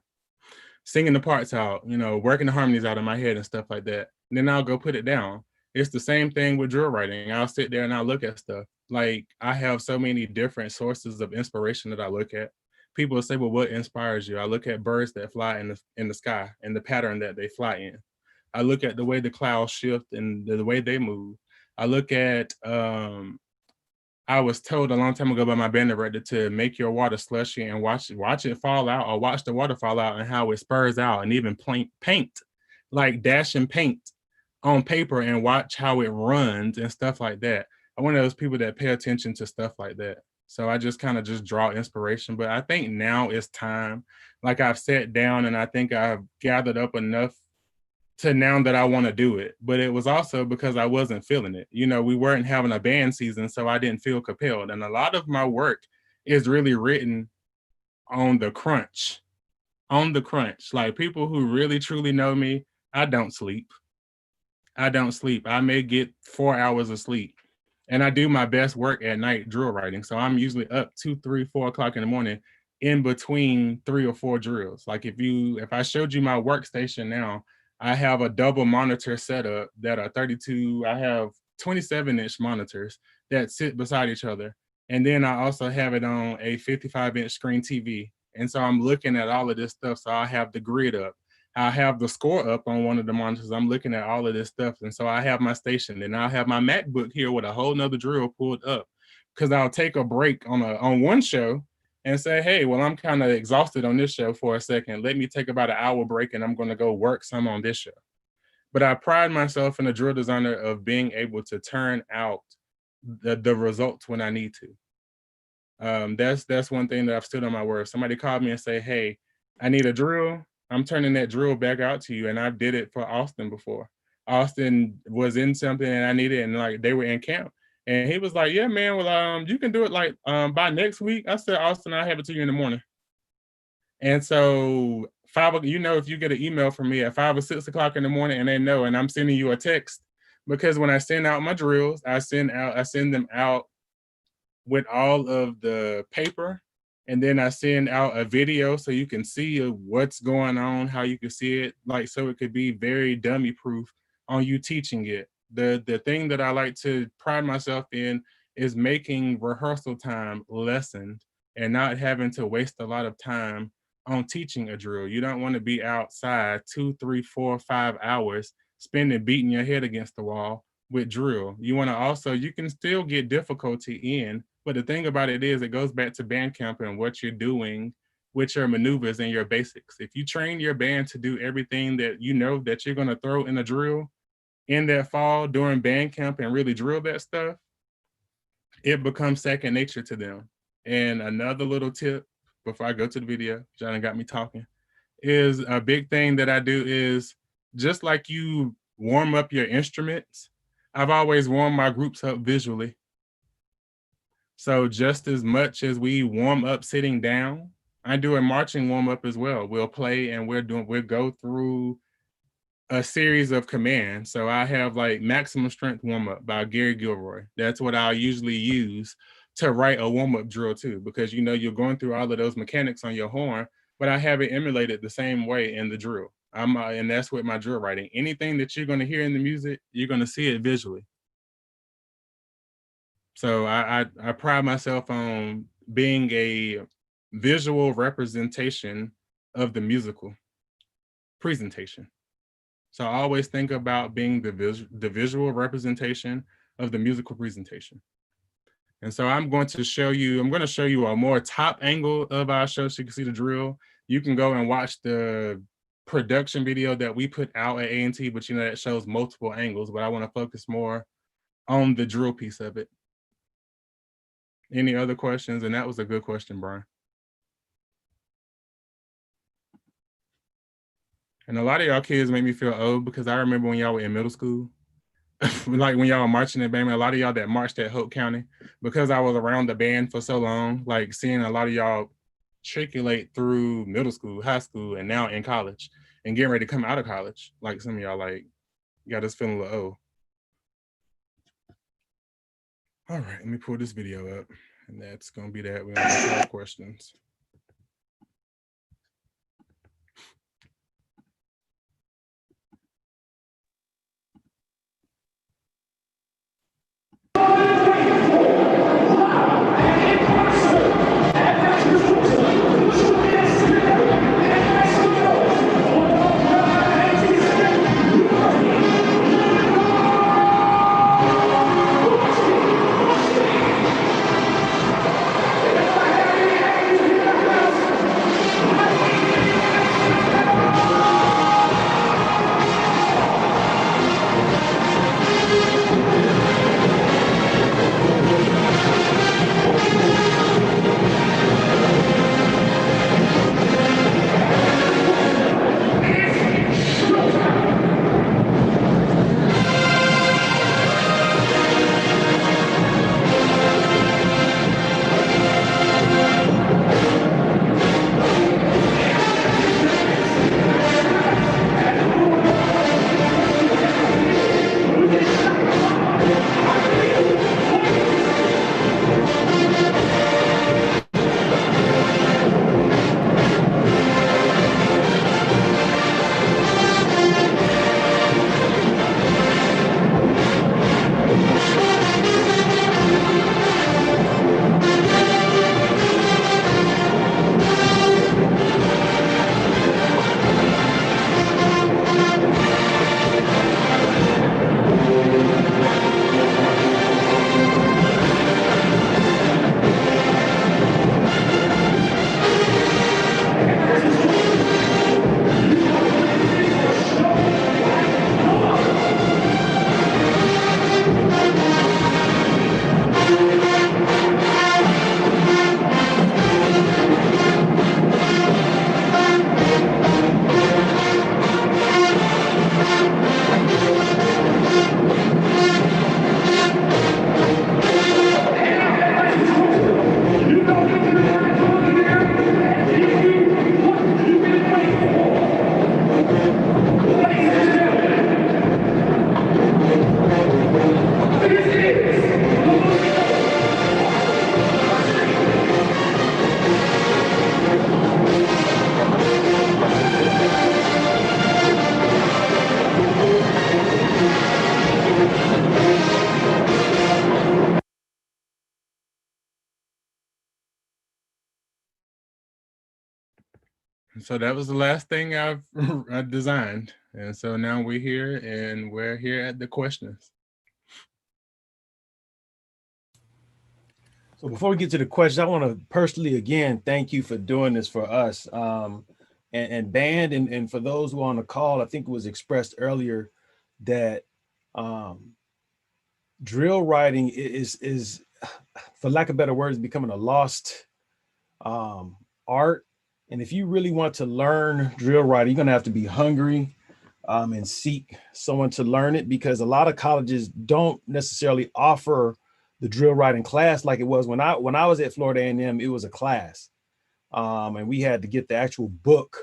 the parts out, working the harmonies out in my head and stuff like that. And then I'll go put it down. It's the same thing with drill writing. I'll sit there and I'll look at stuff. Like I have so many different sources of inspiration that I look at. People will say, well, what inspires you? I look at birds that fly in the sky and the pattern that they fly in. I look at the way the clouds shift and the way they move. I look at, I was told a long time ago by my band director to make your water slushy and watch it fall out, or watch the water fall out and how it spurs out, and even paint, like dashing paint on paper and watch how it runs and stuff like that. I'm one of those people that pay attention to stuff like that. So I just kind of just draw inspiration. But I think now it's time. Like I've sat down and I think I've gathered up enough to now that I want to do it. But it was also because I wasn't feeling it. We weren't having a band season, so I didn't feel compelled. And a lot of my work is really written on the crunch. Like people who really truly know me, I don't sleep. I may get 4 hours of sleep. And I do my best work at night drill writing. So I'm usually up 2, 3, 4 o'clock in the morning in between 3 or 4 drills. Like if I showed you my workstation now, I have a double monitor setup that are 32. I have 27-inch monitors that sit beside each other. And then I also have it on a 55-inch screen TV. And so I'm looking at all of this stuff. So I have the grid up. I have the score up on one of the monitors. I'm looking at all of this stuff. And so I have my station, and I'll have my MacBook here with a whole nother drill pulled up, because I'll take a break on one show and say, hey, well, I'm kind of exhausted on this show for a second. Let me take about an hour break and I'm going to go work some on this show. But I pride myself in a drill designer of being able to turn out the results when I need to. That's one thing that I've stood on my word. Somebody called me and say, hey, I need a drill. I'm turning that drill back out to you. And I did it for Austin before. Austin was in something and I needed it, and like they were in camp. And he was like, yeah, man, well, you can do it by next week. I said, Austin, I'll have it to you in the morning. And so you know, if you get an email from me at 5 or 6 o'clock in the morning and they know, and I'm sending you a text, because when I send out my drills, I send them out with all of the paper, and then I send out a video so you can see what's going on, how you can see it, like, so it could be very dummy proof on you teaching it. The thing that I like to pride myself in is making rehearsal time lessened and not having to waste a lot of time on teaching a drill. You don't want to be outside 2, 3, 4, 5 hours spending beating your head against the wall with drill. You want to also, you can still get difficulty in, but the thing about it is it goes back to band camp and what you're doing with your maneuvers and your basics. If you train your band to do everything that you know that you're going to throw in a drill in that fall during band camp and really drill that stuff, it becomes second nature to them. And another little tip before I go to the video, John got me talking, is a big thing that I do is just like you warm up your instruments, I've always warmed my groups up visually. So just as much as we warm up sitting down, I do a marching warm up as well. We'll play and we'll go through a series of commands. So I have like maximum strength warm up by Gary Gilroy. That's what I'll usually use to write a warm up drill too, because you know you're going through all of those mechanics on your horn, but I have it emulated the same way in the drill. And that's with my drill writing. Anything that you're going to hear in the music, you're going to see it visually. So I pride myself on being a visual representation of the musical presentation. So I always think about being the visual representation of the musical presentation. And so I'm going to show you a more top angle of our show so you can see the drill. You can go and watch the production video that we put out at A&T, but you know, that shows multiple angles, but I want to focus more on the drill piece of it. Any other questions? And that was a good question, Brian. And a lot of y'all kids make me feel old because I remember when y'all were in middle school, like when y'all were marching in band, a lot of y'all that marched at Hope County, because I was around the band for so long, like seeing a lot of y'all circulate through middle school, high school, and now in college and getting ready to come out of college. Like some of y'all like got us feeling a little old. All right, let me pull this video up, and that's gonna be that. We're gonna go to our questions. So that was the last thing I've designed. And so now we're here at the questions. So before we get to the questions, I want to personally, again, thank you for doing this for us. And Band, and for those who are on the call, I think it was expressed earlier that drill writing is, for lack of better words, becoming a lost art. And if you really want to learn drill writing, you're going to have to be hungry and seek someone to learn it, because a lot of colleges don't necessarily offer the drill writing class like it was when I was at Florida A&M. It was a class, and we had to get the actual book,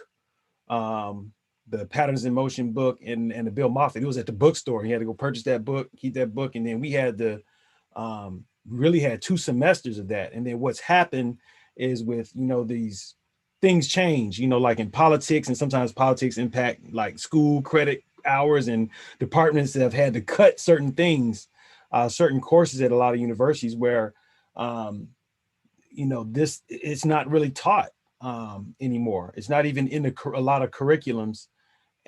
the Patterns in Motion book, and the Bill Moffitt. It was at the bookstore. You had to go purchase that book, keep that book, and then we had to really had 2 semesters of that. And then what's happened is, with these things change, like in politics, and sometimes politics impact like school credit hours, and departments that have had to cut certain things, certain courses at a lot of universities where this, it's not really taught anymore. It's not even in a lot of curriculums.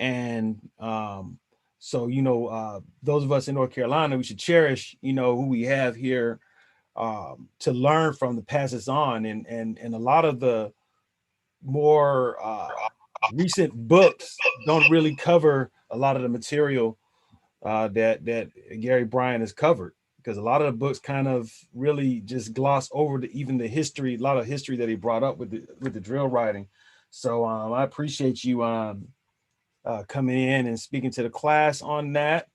And so those of us in North Carolina, we should cherish who we have here to learn from, to pass this on. And a lot of the more recent books don't really cover a lot of the material that Gary Bryant has covered, because a lot of the books kind of really just gloss over even the history, a lot of history that he brought up with the drill writing. So I appreciate you coming in and speaking to the class on that.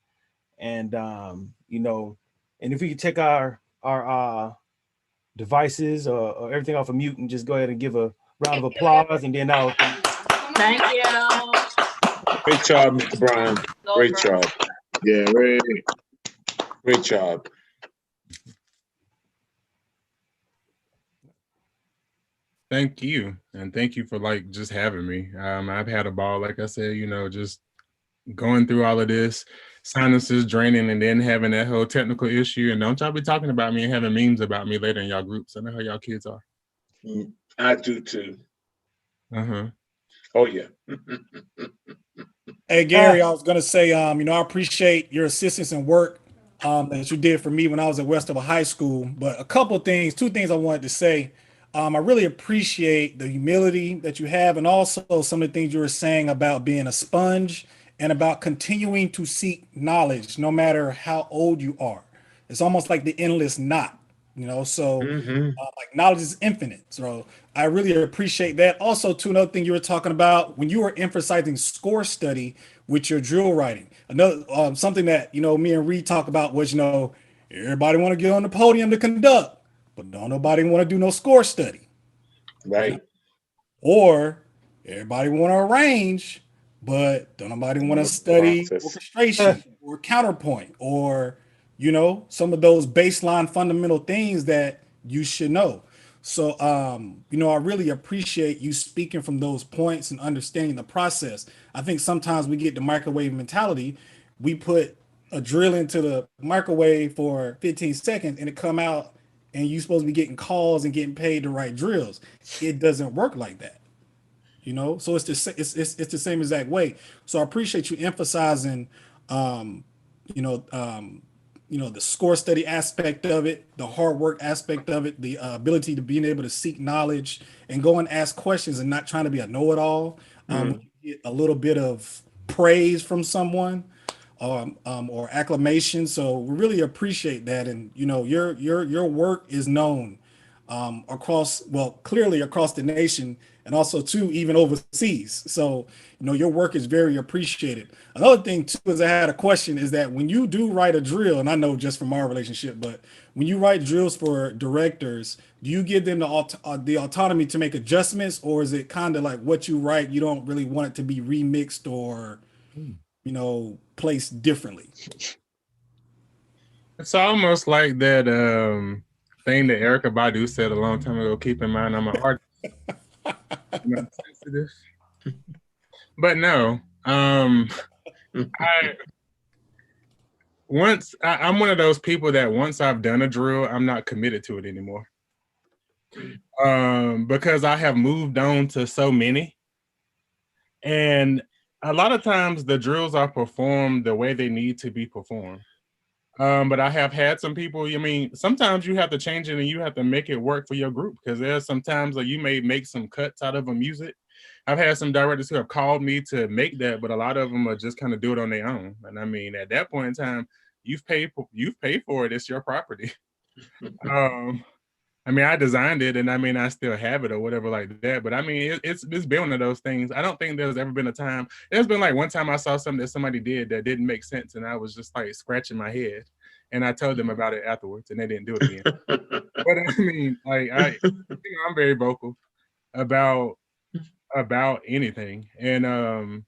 And and if we could take our devices or everything off of mute and just go ahead and give a round of applause, and then I'll thank you. Great job, Mr. Bryant. Great job. Yeah, great job. Thank you. And thank you for just having me. I've had a ball, like I said, just going through all of this, sinuses draining, and then having that whole technical issue. And don't y'all be talking about me and having memes about me later in y'all groups. I know how y'all kids are. I do too. Uh-huh. Oh yeah. Hey Gary, I was gonna say, I appreciate your assistance and work that you did for me when I was at Westover High School. But two things I wanted to say. I really appreciate the humility that you have, and also some of the things you were saying about being a sponge and about continuing to seek knowledge no matter how old you are. It's almost like the endless knot, so like knowledge is infinite. So I really appreciate that. Also, too, another thing you were talking about when you were emphasizing score study with your drill writing. Another something that me and Reed talk about was everybody want to get on the podium to conduct, but don't nobody want to do no score study. Right. Or everybody want to arrange, but don't nobody want to study orchestration or counterpoint, or some of those baseline fundamental things that you should know. So I really appreciate you speaking from those points and understanding the process. I think sometimes we get the microwave mentality. We put a drill into the microwave for 15 seconds and it come out, and you're supposed to be getting calls and getting paid to write drills. It doesn't work like that. So it's the same exact way. So I appreciate you emphasizing the score study aspect of it, the hard work aspect of it, the ability to being able to seek knowledge and go and ask questions and not trying to be a know-it-all. When you get a little bit of praise from someone or acclamation. So we really appreciate that. And your work is known clearly across the nation, and also too even overseas. So your work is very appreciated. Another thing too is I had a question, is that when you do write a drill, and I know just from our relationship, but when you write drills for directors, do you give them the autonomy to make adjustments, or is it kind of like what you write, you don't really want it to be remixed or placed differently? It's almost like that thing that Erykah Badu said a long time ago. Keep in mind, I'm an artist. I'm not sensitive. But no, I'm one of those people that once I've done a drill, I'm not committed to it anymore. Because I have moved on to so many And a lot of times the drills are performed the way they need to be performed. But I have had some people, I mean, sometimes you have to change it and you have to make it work for your group, because there's sometimes that you may make some cuts out of a music. I've had some directors who have called me to make that, but a lot of them are just kind of do it on their own. And I mean, at that point in time, you've paid for it. It's your property. um, I mean, I designed it, and I mean, I still have it or whatever like that. But I mean, it's been one of those things. I don't think there's ever been a time. There's been like one time I saw something that somebody did that didn't make sense, and I was just like scratching my head, and I told them about it afterwards, and they didn't do it again. But I mean, like I'm very vocal about anything, and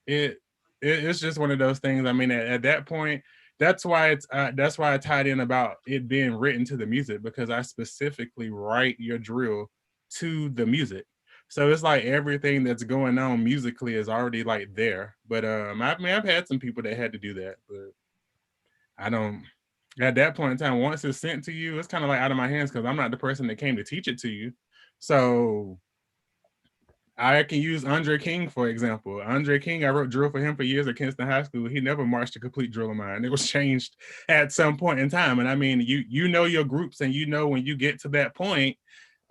it's just one of those things. I mean, at that point, that's why I tied in about it being written to the music, because I specifically write your drill to the music. So it's like everything that's going on musically is already like there. But I mean, I've had some people that had to do that, but I don't. At that point in time, once it's sent to you, it's kind of like out of my hands, because I'm not the person that came to teach it to you. So I can use Andre King, for example. Andre King, I wrote drill for him for years at Kinston High School. He never marched a complete drill of mine. It was changed at some point in time. And I mean, you know your groups, and you know when you get to that point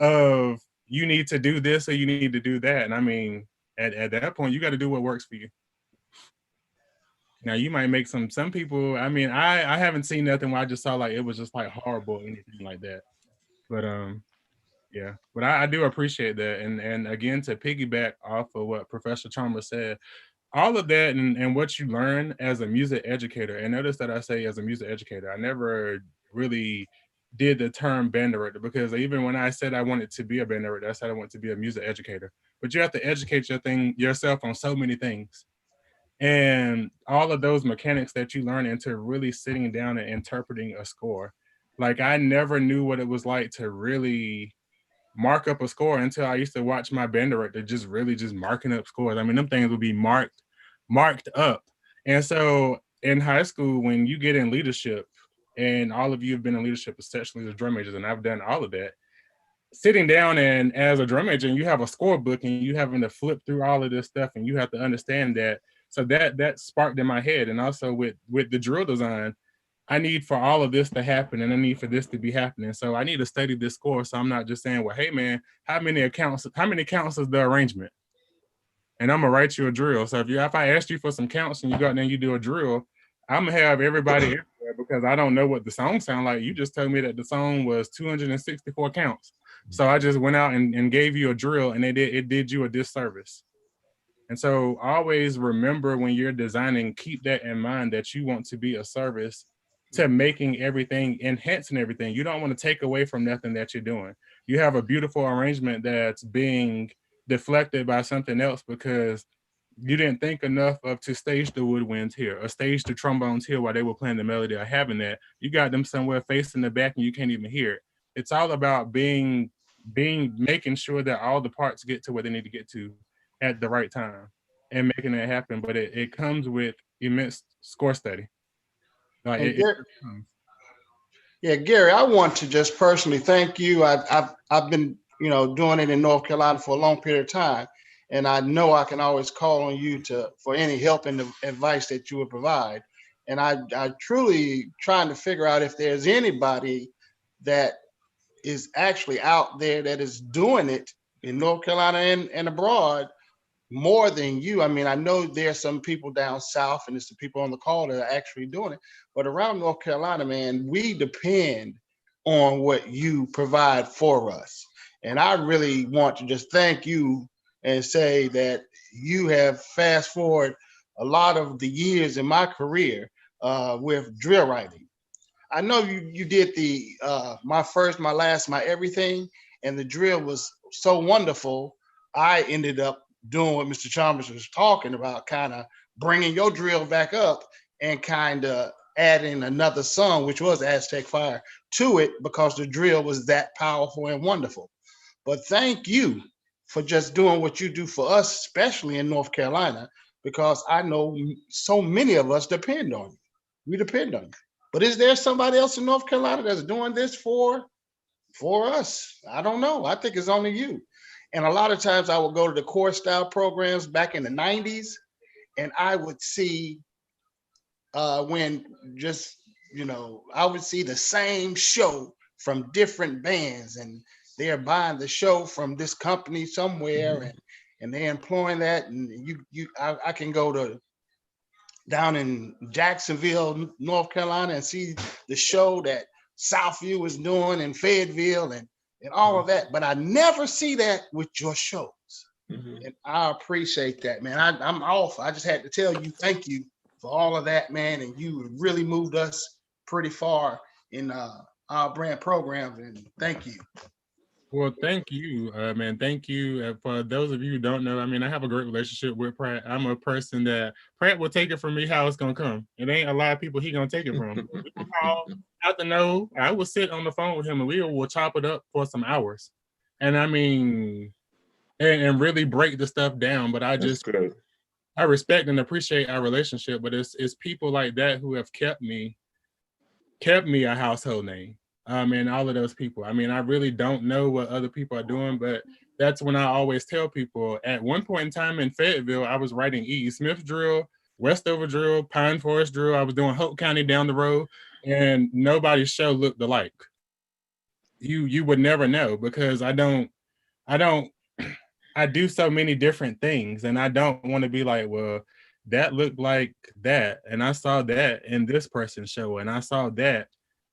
of you need to do this or you need to do that. And I mean, at that point, you got to do what works for you. Now you might make some people, I mean, I haven't seen nothing where I just saw like it was just like horrible or anything like that. But yeah, but I do appreciate that. And again, to piggyback off of what Professor Chalmers said, all of that and what you learn as a music educator, and notice that I say as a music educator, I never really did the term band director, because even when I said I wanted to be a band director, I said I want to be a music educator. But you have to educate yourself on so many things. And all of those mechanics that you learn into really sitting down and interpreting a score. Like I never knew what it was like to really mark up a score until I used to watch my band director just really just marking up scores. I mean, them things would be marked up. And so in high school, when you get in leadership, and all of you have been in leadership, especially as drum majors, and I've done all of that, sitting down and as a drum major, and you have a scorebook and you having to flip through all of this stuff, and you have to understand that. So that sparked in my head. And also with the drill design, I need for all of this to happen, and I need for this to be happening. So I need to study this score. So I'm not just saying, well, hey man, how many counts is the arrangement? And I'm gonna write you a drill. So if I asked you for some counts and you go out there and you do a drill, I'm gonna have everybody everywhere, because I don't know what the song sound like. You just told me that the song was 264 counts. So I just went out and gave you a drill, and it did you a disservice. And so always remember, when you're designing, keep that in mind, that you want to be a service to making everything, enhancing everything. You don't want to take away from nothing that you're doing. You have a beautiful arrangement that's being deflected by something else because you didn't think enough of to stage the woodwinds here or stage the trombones here while they were playing the melody or having that. You got them somewhere facing the back and you can't even hear it. It's all about making sure that all the parts get to where they need to get to at the right time and making it happen. But it comes with immense score study. Like yeah, Gary, I want to just personally thank you. I've been doing it in North Carolina for a long period of time, and I know I can always call on you for any help and advice that you would provide. And I truly trying to figure out if there's anybody that is actually out there that is doing it in North Carolina and abroad more than you. I mean, I know there's some people down south and there's some people on the call that are actually doing it, but around North Carolina, man, we depend on what you provide for us. And I really want to just thank you and say that you have fast forward a lot of the years in my career with drill writing. I know you did the my first, my last, my everything, and the drill was so wonderful. I ended up doing what Mr. Chalmers was talking about, kind of bringing your drill back up and kind of adding another song, which was Aztec Fire, to it because the drill was that powerful and wonderful. But thank you for just doing what you do for us, especially in North Carolina, because I know so many of us depend on you. We depend on you. But is there somebody else in North Carolina that's doing this for us? I don't know. I think it's only you. And a lot of times I would go to the core style programs back in the 90s, and I would see when just, I would see the same show from different bands, and they're buying the show from this company somewhere, and they're employing that. And I can go to down in Jacksonville, North Carolina, and see the show that Southview is doing in Fayetteville and all of that. But I never see that with your shows. And I appreciate that, man. I'm off. I just had to tell you thank you for all of that, man. And you really moved us pretty far in our brand programs. And thank you. Well, thank you, man. Thank you. For those of you who don't know, I mean, I have a great relationship with Pratt. I'm a person that Pratt will take it from me how it's gonna come. It ain't a lot of people he gonna take it from. Out to know, I will sit on the phone with him and we will chop it up for some hours. And I mean, and really break the stuff down. But I respect and appreciate our relationship. But it's people like that who have kept me a household name. And all of those people. I mean, I really don't know what other people are doing, but that's when I always tell people. At one point in time in Fayetteville, I was writing E. Smith drill, Westover drill, Pine Forest drill. I was doing Hope County down the road, and nobody's show looked alike. You would never know because I do so many different things, and I don't want to be like, well, that looked like that, and I saw that in this person's show, and I saw that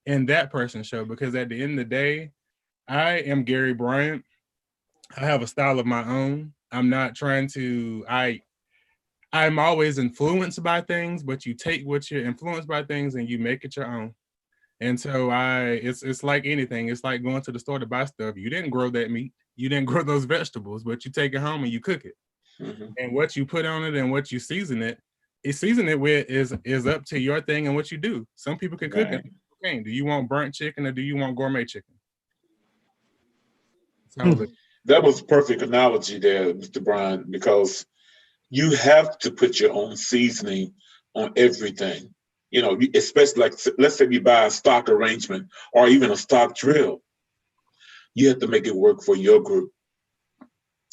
in that person's show, because at the end of the day, I am Gary Bryant. I have a style of my own. I'm not trying to, I'm always influenced by things, but you take what you're influenced by things and you make it your own. And so it's like anything. It's like going to the store to buy stuff. You didn't grow that meat. You didn't grow those vegetables, but you take it home and you cook it. And what you put on it and what you season it with is up to your thing and what you do. Some people can cook it. Okay, do you want burnt chicken or do you want gourmet chicken? That was a perfect analogy there, Mr. Bryant, because you have to put your own seasoning on everything. Especially like, let's say you buy a stock arrangement or even a stock drill. You have to make it work for your group.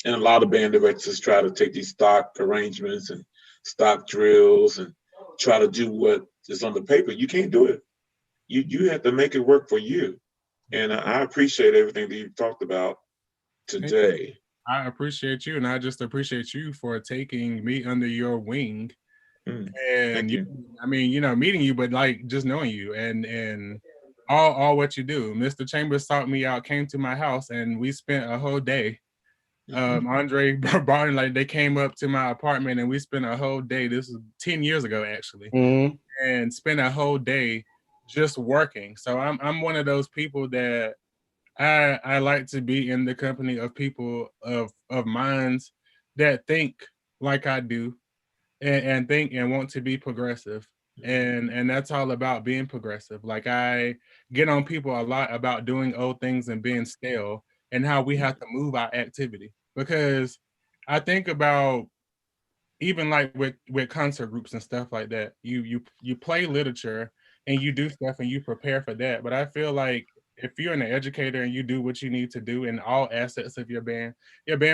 And a lot of band directors try to take these stock arrangements and stock drills and try to do what is on the paper. You can't do it. You have to make it work for you. And I appreciate everything that you've talked about today. I appreciate you, and I just appreciate you for taking me under your wing. And meeting you, but like just knowing you and all what you do. Mr. Chambers sought me out, came to my house, and we spent a whole day. Andre Barton, like they came up to my apartment and we spent a whole day. This was 10 years ago, actually, and spent a whole day just working. So I'm one of those people that I like to be in the company of people of minds that think like I do and think and want to be progressive. And that's all about being progressive. Like I get on people a lot about doing old things and being stale and how we have to move our activity. Because I think about even like with concert groups and stuff like that, you play literature and you do stuff and you prepare for that. But I feel like if you're an educator and you do what you need to do in all assets of your band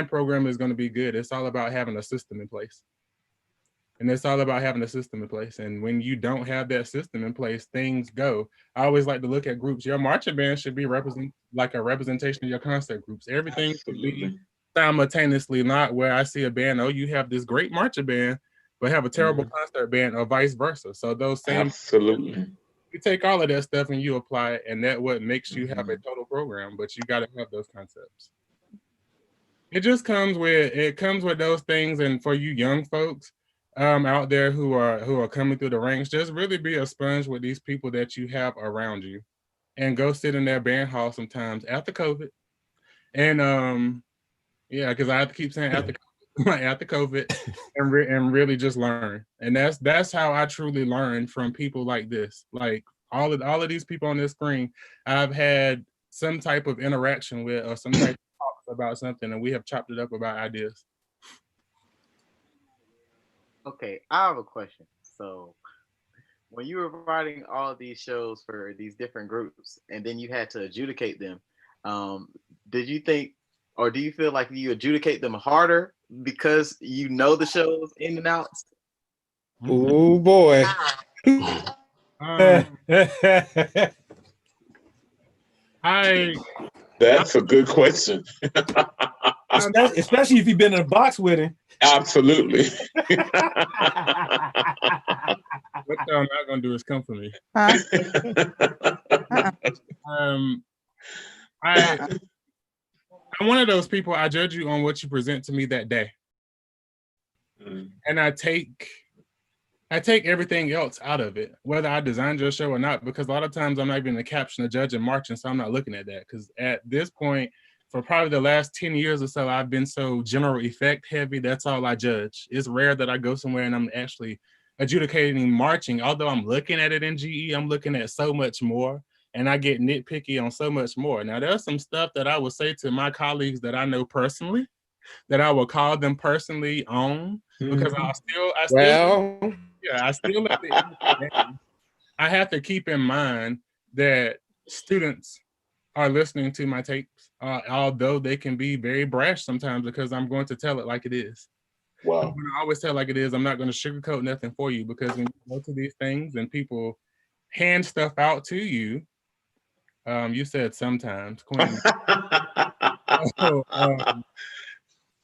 program is going to be good. It's all about having a system in place. And it's all about having a system in place. And when you don't have that system in place, things go. I always like to look at groups. Your marching band should be like a representation of your concert groups. Everything should be simultaneously, not where I see a band, oh, you have this great marching band, but have a terrible concert band, or vice versa. So those same you take all of that stuff and you apply it, and that what makes you have a total program. But you got to have those concepts. It just comes with those things. And for you young folks out there who are coming through the ranks, just really be a sponge with these people that you have around you, and go sit in their band hall sometimes after COVID. And because I have to keep saying after COVID, and really just learn. And that's how I truly learn from people like this. Like all of these people on this screen, I've had some type of interaction with, or some type of talks about something, and we have chopped it up about ideas. Okay, I have a question. So when you were writing all these shows for these different groups and then you had to adjudicate them, did you think Or do you feel like you adjudicate them harder because you know the shows in and outs? Oh boy. That's a good question. Especially if you've been in a box with him. Absolutely. What y'all not gonna do is come for me. I'm one of those people. I judge you on what you present to me that day, and I take everything else out of it, whether I designed your show or not. Because a lot of times I'm not even the caption, the judge, and marching, so I'm not looking at that. Because at this point, for probably the last 10 years or so, I've been so general effect heavy. That's all I judge. It's rare that I go somewhere and I'm actually adjudicating marching. Although I'm looking at it in GE, I'm looking at so much more. And I get nitpicky on so much more. Now, there's some stuff that I will say to my colleagues that I know personally, that I will call them personally on, because I still at the end of the day, I have to keep in mind that students are listening to my tapes, although they can be very brash sometimes, because I'm going to tell it like it is. Wow. I'm going to always tell it like it is. I'm not going to sugarcoat nothing for you, because when you go to these things and people hand stuff out to you, you said sometimes, Queen.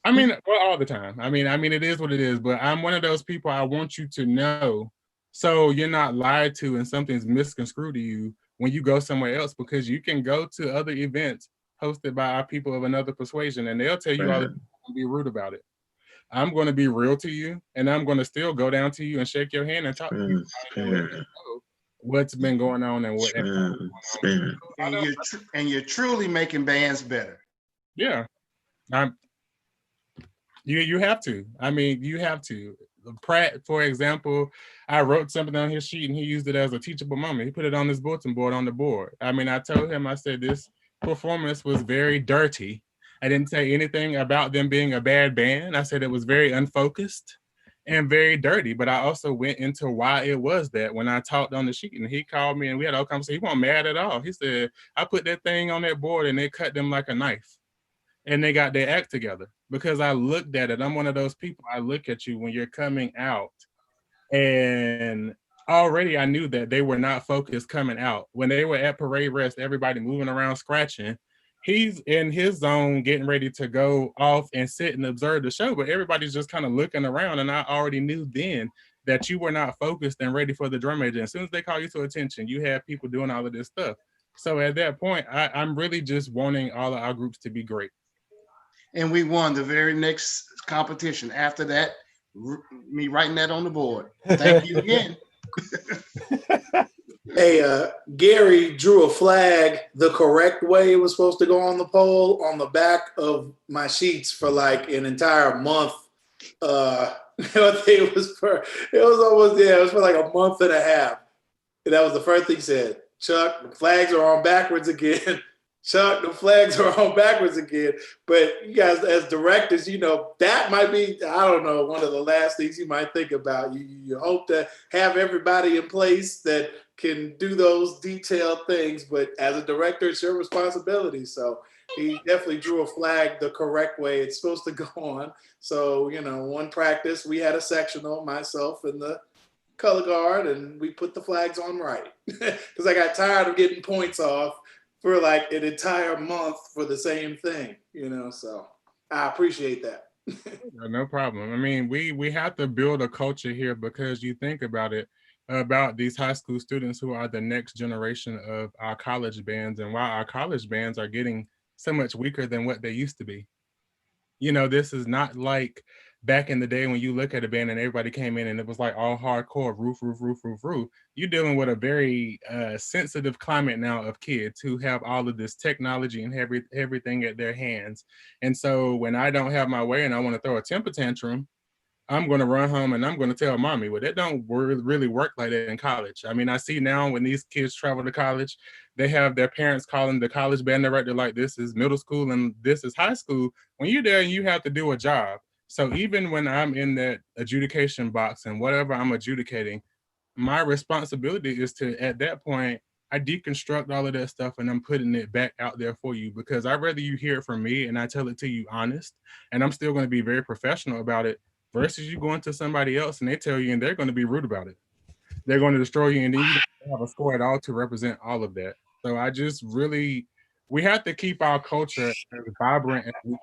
I mean, well, all the time. I mean, it is what it is. But I'm one of those people. I want you to know, so you're not lied to and something's misconstrued to you when you go somewhere else, because you can go to other events hosted by our people of another persuasion, and they'll tell you all and be rude about it. I'm going to be real to you, and I'm going to still go down to you and shake your hand and talk to you about what's been going on and what. And you're truly making bands better. Yeah, you have to. I mean, you have to. Pratt, for example, I wrote something on his sheet and he used it as a teachable moment. He put it on his bulletin board on the board. I mean, I told him, I said, this performance was very dirty. I didn't say anything about them being a bad band. I said it was very unfocused and very dirty, but I also went into why it was that when I talked on the sheet, and he called me and we had a conversation. He wasn't mad at all. He said, I put that thing on that board and they cut them like a knife. And they got their act together, because I looked at it. I'm one of those people. I look at you when you're coming out, and already I knew that they were not focused coming out. When they were at parade rest, everybody moving around, scratching. He's in his zone, getting ready to go off and sit and observe the show, but everybody's just kind of looking around. And I already knew then that you were not focused and ready for the drum major. As soon as they call you to attention, you have people doing all of this stuff. So at that point, I'm really just wanting all of our groups to be great. And we won the very next competition. After that, me writing that on the board. Thank you again. Hey, Gary drew a flag the correct way it was supposed to go on the pole on the back of my sheets for like an entire month. I think it was for like a month and a half. And that was the first thing he said. Chuck, the flags are on backwards again. Chuck, the flags are on backwards again. But you guys, as directors, you know, that might be, I don't know, one of the last things you might think about. You hope to have everybody in place that can do those detailed things. But as a director, it's your responsibility. So he definitely drew a flag the correct way it's supposed to go on. So, you know, one practice, we had a sectional, myself and the color guard, and we put the flags on right. Because I got tired of getting points off for like an entire month for the same thing, you know, so I appreciate that. No problem. I mean, we have to build a culture here, because you think about it, about these high school students who are the next generation of our college bands, and why our college bands are getting so much weaker than what they used to be. You know, this is not like back in the day when you look at a band and everybody came in and it was like all hardcore, roof. You're dealing with a very sensitive climate now of kids who have all of this technology and everything at their hands. And so when I don't have my way and I want to throw a temper tantrum, I'm going to run home and I'm going to tell mommy. Well, that don't really work like that in college. I mean, I see now when these kids travel to college, they have their parents calling the college band director like this is middle school and this is high school. When you're there, you have to do a job. So even when I'm in that adjudication box and whatever I'm adjudicating, my responsibility is to, at that point, I deconstruct all of that stuff and I'm putting it back out there for you, because I'd rather you hear it from me and I tell it to you honest, and I'm still going to be very professional about it, versus you going to somebody else and they tell you and they're going to be rude about it. They're going to destroy you, and then you don't have a score at all to represent all of that. So I just really, we have to keep our culture as vibrant as we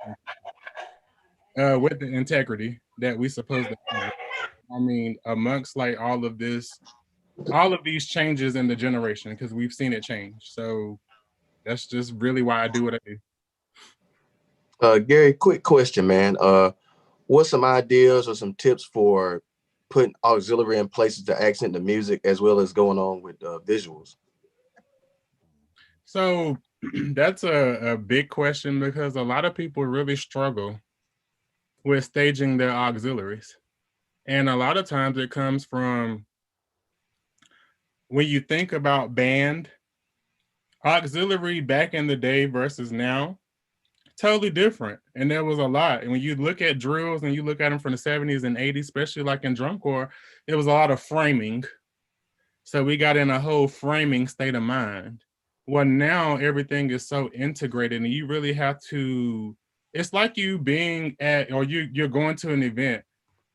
can, with the integrity that we supposed to have. I mean, amongst like all of this, all of these changes in the generation, because we've seen it change. So that's just really why I do what I do. Gary, quick question, man. What's some ideas or some tips for putting auxiliary in places to accent the music, as well as going on with visuals? So that's a big question, because a lot of people really struggle with staging their auxiliaries. And a lot of times it comes from, when you think about band, auxiliary back in the day versus now, totally different. And there was a lot. And when you look at drills and you look at them from the 70s and 80s, especially like in drum corps, it was a lot of framing. So we got in a whole framing state of mind. Well, now everything is so integrated, and you really have to, it's like you being at, or you're going to an event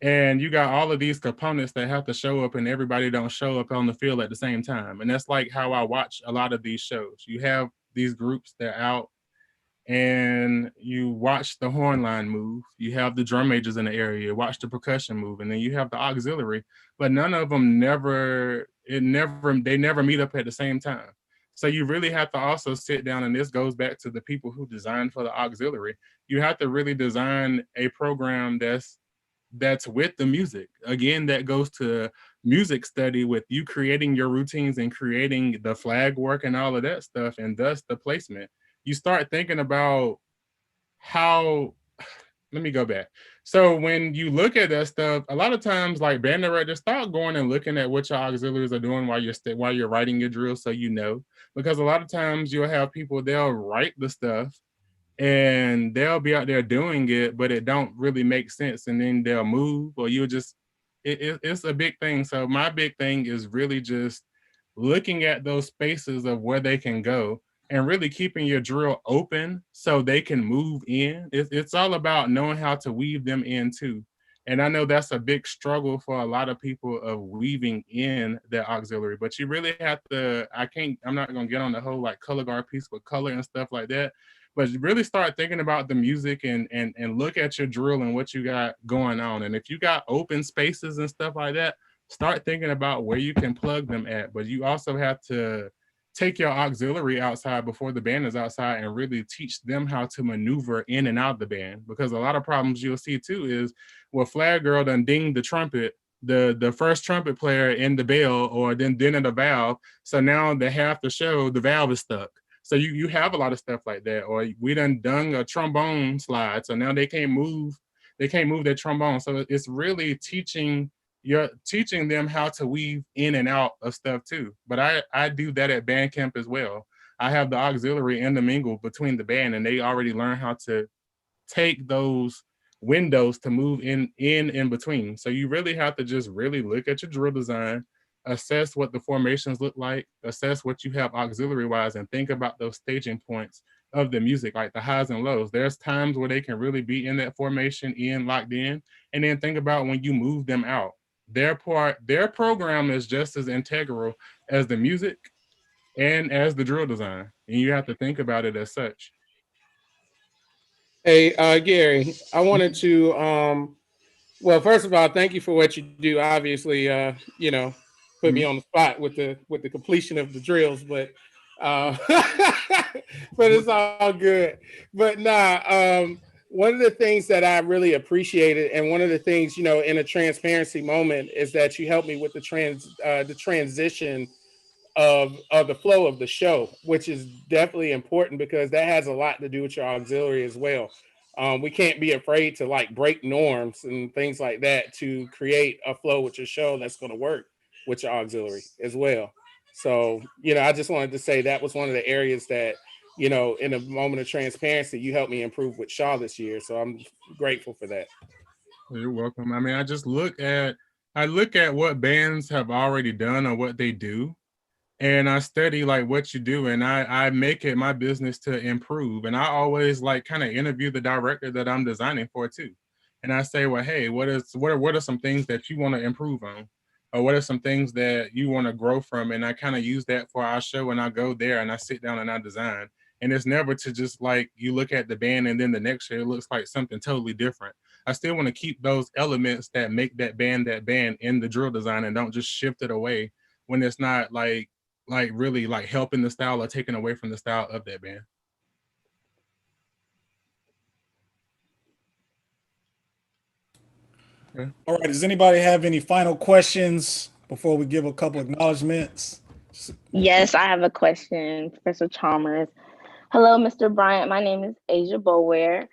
and you got all of these components that have to show up, and everybody don't show up on the field at the same time. And that's like how I watch a lot of these shows. You have these groups that are out, and you watch the horn line move, you have the drum majors in the area, watch the percussion move, and then you have the auxiliary, but none of them they never meet up at the same time. So you really have to also sit down, and this goes back to the people who designed for the auxiliary. You have to really design a program that's with the music. Again, that goes to music study, with you creating your routines and creating the flag work and all of that stuff, and thus the placement. You start thinking about how, let me go back. So when you look at that stuff, a lot of times, like band directors, start going and looking at what your auxiliaries are doing while you're writing your drill, so you know. Because a lot of times you'll have people, they'll write the stuff and they'll be out there doing it, but it don't really make sense, and then they'll move, or you'll just, it's a big thing. So my big thing is really just looking at those spaces of where they can go, and really keeping your drill open so they can move in. It's all about knowing how to weave them in too. And I know that's a big struggle for a lot of people, of weaving in their auxiliary, but you really have to, I'm not gonna get on the whole like color guard piece with color and stuff like that, but really start thinking about the music, and look at your drill and what you got going on. And if you got open spaces and stuff like that, start thinking about where you can plug them at. But you also have to take your auxiliary outside before the band is outside, and really teach them how to maneuver in and out of the band. Because a lot of problems you'll see too is, well, flag girl done dinged the trumpet, the first trumpet player in the bell, or then in the valve. So now the half the show, the valve is stuck. So you have a lot of stuff like that. Or we done a trombone slide, so now they can't move their trombone. So it's really teaching them how to weave in and out of stuff too. But I do that at band camp as well. I have the auxiliary and the mingle between the band, and they already learn how to take those windows to move in between. So you really have to just really look at your drill design, assess what the formations look like, assess what you have auxiliary wise, and think about those staging points of the music, like the highs and lows. There's times where they can really be in that formation, locked in, and then think about when you move them out. Their program is just as integral as the music and as the drill design, and you have to think about it as such. Hey, Gary, I wanted to, well, first of all, thank you for what you do. Obviously, put me on the spot with the completion of the drills, but but it's all good. But one of the things that I really appreciated, and one of the things, in a transparency moment, is that you helped me with the transition of the flow of the show, which is definitely important, because that has a lot to do with your auxiliary as well. We can't be afraid to like break norms and things like that to create a flow with your show that's going to work with your auxiliary as well. So, I just wanted to say that was one of the areas that, in a moment of transparency, you helped me improve with Shaw this year. So I'm grateful for that. You're welcome. I mean, I look at what bands have already done or what they do, and I study like what you do, and I make it my business to improve. And I always like kind of interview the director that I'm designing for too. And I say, well, hey, what are some things that you want to improve on? Or what are some things that you want to grow from? And I kind of use that for our show, and I go there and I sit down and I design. And it's never to just like you look at the band and then the next year it looks like something totally different. I still want to keep those elements that make that band in the drill design, and don't just shift it away when it's not like really like helping the style or taking away from the style of that band. Okay. All right. Does anybody have any final questions before we give a couple acknowledgments? Yes, I have a question, Professor Chalmers. Hello, Mr. Bryant. My name is Asia Boware.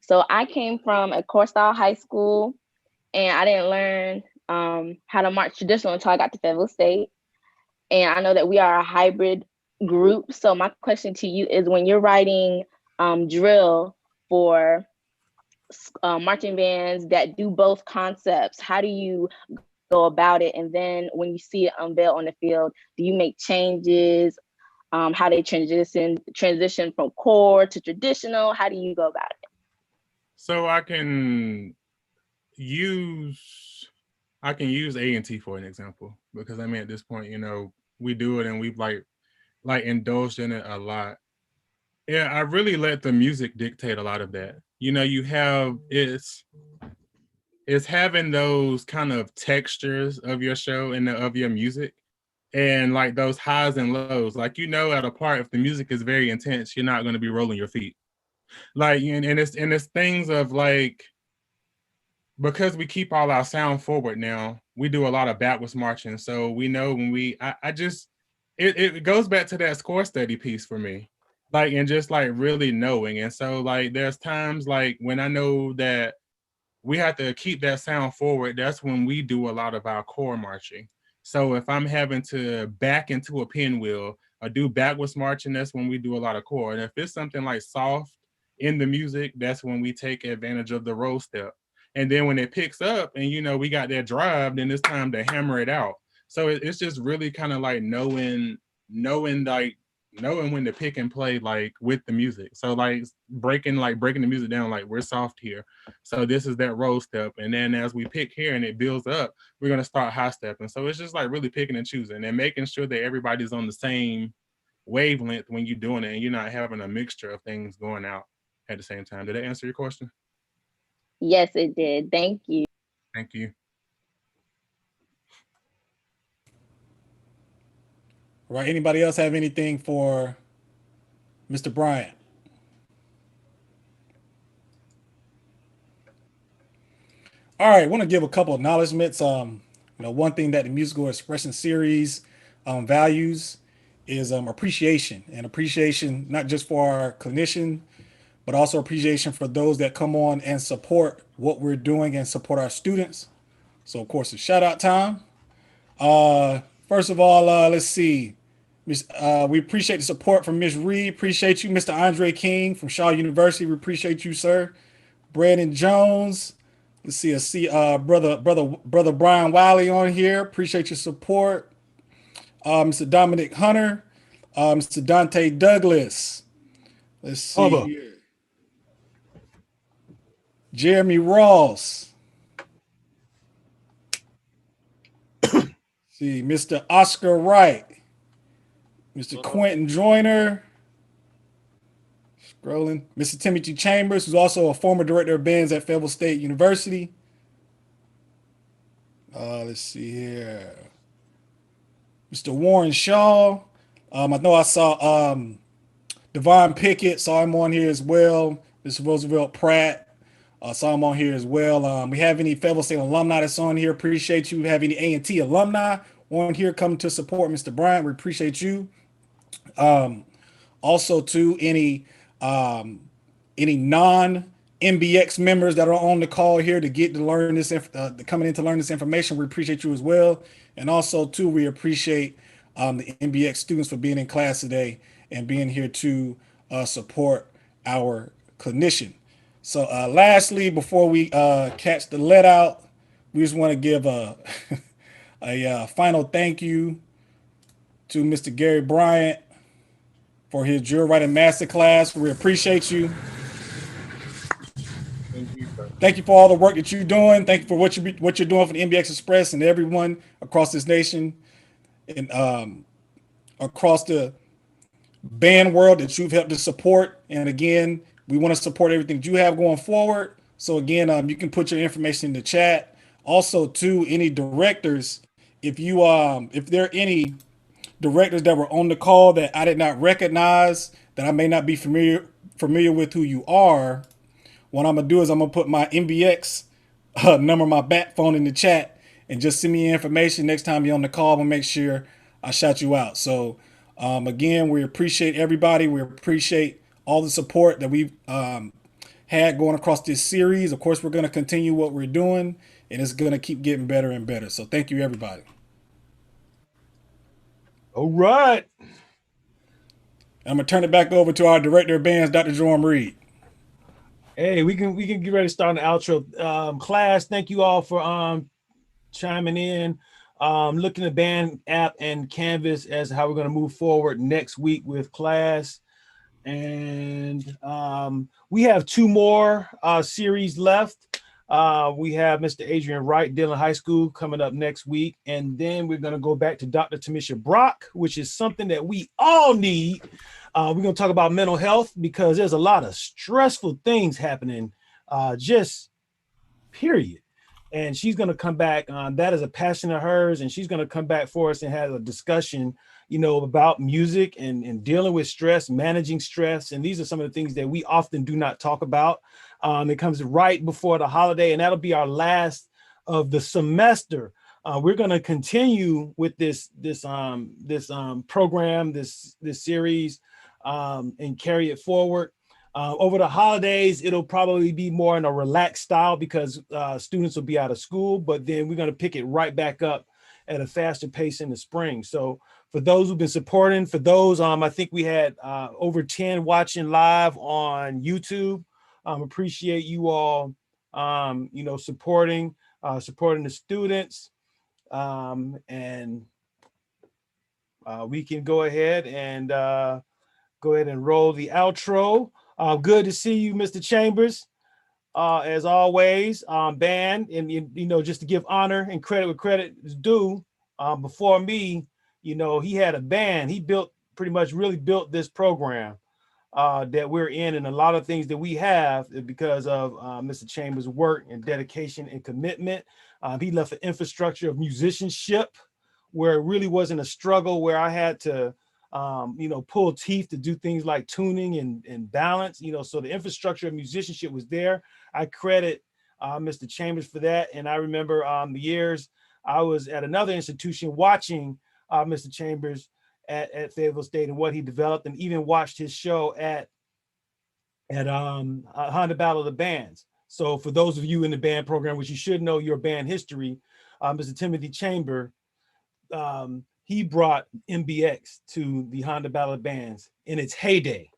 So I came from a core style high school, and I didn't learn how to march traditional until I got to Fayetteville State. And I know that we are a hybrid group. So my question to you is, when you're writing drill for marching bands that do both concepts, how do you go about it? And then when you see it unveiled on the field, do you make changes? How they transition from core to traditional? How do you go about it? So I can use A&T for an example, because I mean at this point, you know, we do it and we've like indulged in it a lot. Yeah, I really let the music dictate a lot of that. You know, you have it's having those kind of textures of your show and of your music, and like those highs and lows. Like, you know, at a part, if the music is very intense, you're not going to be rolling your feet. Like, and it's things of like, because we keep all our sound forward now, we do a lot of backwards marching. So we know when it goes back to that score study piece for me. Like, and just like really knowing. And so like there's times like when I know that we have to keep that sound forward, that's when we do a lot of our core marching. So if I'm having to back into a pinwheel or do backwards marching, that's when we do a lot of core. And if it's something like soft in the music, that's when we take advantage of the roll step. And then when it picks up and, you know, we got that drive, then it's time to hammer it out. So it's just really kind of like knowing when to pick and play, like with the music. So like breaking the music down, like we're soft here, so this is that roll step, and then as we pick here and it builds up, we're going to start high stepping. So it's just like really picking and choosing and making sure that everybody's on the same wavelength when you're doing it, and you're not having a mixture of things going out at the same time. Did that answer your question? Yes, it did. Thank you. Thank you. Right. Anybody else have anything for Mr. Bryant? All right, I want to give a couple acknowledgments. One thing that the musical expression series values is appreciation, and appreciation not just for our clinician, but also appreciation for those that come on and support what we're doing and support our students. So of course, it's shout out time. First of all, let's see. We appreciate the support from Ms. Reed. Appreciate you, Mr. Andre King from Shaw University. We appreciate you, sir. Brandon Jones. Let's see. I see brother Brian Wiley on here. Appreciate your support. Mr. Dominic Hunter. Mr. Dante Douglas. Let's see here. Jeremy Ross. See, Mr. Oscar Wright. Mr. Quentin Joyner. Scrolling. Mr. Timothy Chambers, who's also a former director of bands at Fayetteville State University. Let's see here. Mr. Warren Shaw. I know I saw Devon Pickett, saw him on here as well. Mr. Roosevelt Pratt, saw him on here as well. We have any Fayetteville State alumni that's on here? Appreciate you. We have any A&T alumni on here coming to support Mr. Bryant? We appreciate you. Also to any non-MBX members that are on the call here to learn this, coming in to learn this information, we appreciate you as well. And also too, we appreciate the MBX students for being in class today and being here to support our clinician. So lastly, before we catch the let out, we just want to give a final thank you to Mr. Gary Bryant for his drill writing masterclass. We appreciate you. Thank you for all the work that you're doing. Thank you for what you're doing for the MBX Express and everyone across this nation and across the band world that you've helped to support. And again, we want to support everything that you have going forward. So again, you can put your information in the chat. Also, to any directors, if there are any directors that were on the call that I did not recognize, that I may not be familiar with who you are, what I'm gonna do is I'm gonna put my MBX number, my bat phone in the chat, and just send me your information next time you're on the call. I'm gonna make sure I shout you out. So again, we appreciate everybody. We appreciate all the support that we've had going across this series. Of course, we're gonna continue what we're doing, and it's gonna keep getting better and better. So thank you, everybody. All right. I'm gonna turn it back over to our director of bands, Dr. Jerome Reed. Hey, we can get ready to start an outro. Class, thank you all for chiming in. Looking at band app and Canvas as how we're going to move forward next week with class. And we have 2 more series left. We have Mr. Adrian Wright, Dillon High School, coming up next week. And then we're going to go back to Dr. Tamisha Brock, which is something that we all need. We're going to talk about mental health because there's a lot of stressful things happening, just period. And she's going to come back. That is a passion of hers. And she's going to come back for us and have a discussion, about music and dealing with stress, managing stress. And these are some of the things that we often do not talk about. It comes right before the holiday, and that'll be our last of the semester. We're going to continue with this program, this series, and carry it forward. Over the holidays, it'll probably be more in a relaxed style because students will be out of school, but then we're going to pick it right back up at a faster pace in the spring. So for those who've been supporting, for those, I think we had over 10 watching live on YouTube. Appreciate you all, supporting the students. And we can go ahead and roll the outro. Good to see you, Mr. Chambers. As always, band, and just to give honor and credit where credit is due. Before me, he had a band. He really built this program that we're in, and a lot of things that we have because of Mr. Chambers' work and dedication and commitment. He left an infrastructure of musicianship where it really wasn't a struggle where I had to pull teeth to do things like tuning and balance, so the infrastructure of musicianship was there. I credit Mr. Chambers for that. And I remember the years I was at another institution watching Mr. Chambers at Fayetteville State and what he developed, and even watched his show at Honda Battle of the Bands. So for those of you in the band program, which you should know your band history, Mr. Timothy Chamber, he brought MBX to the Honda Battle of Bands in its heyday,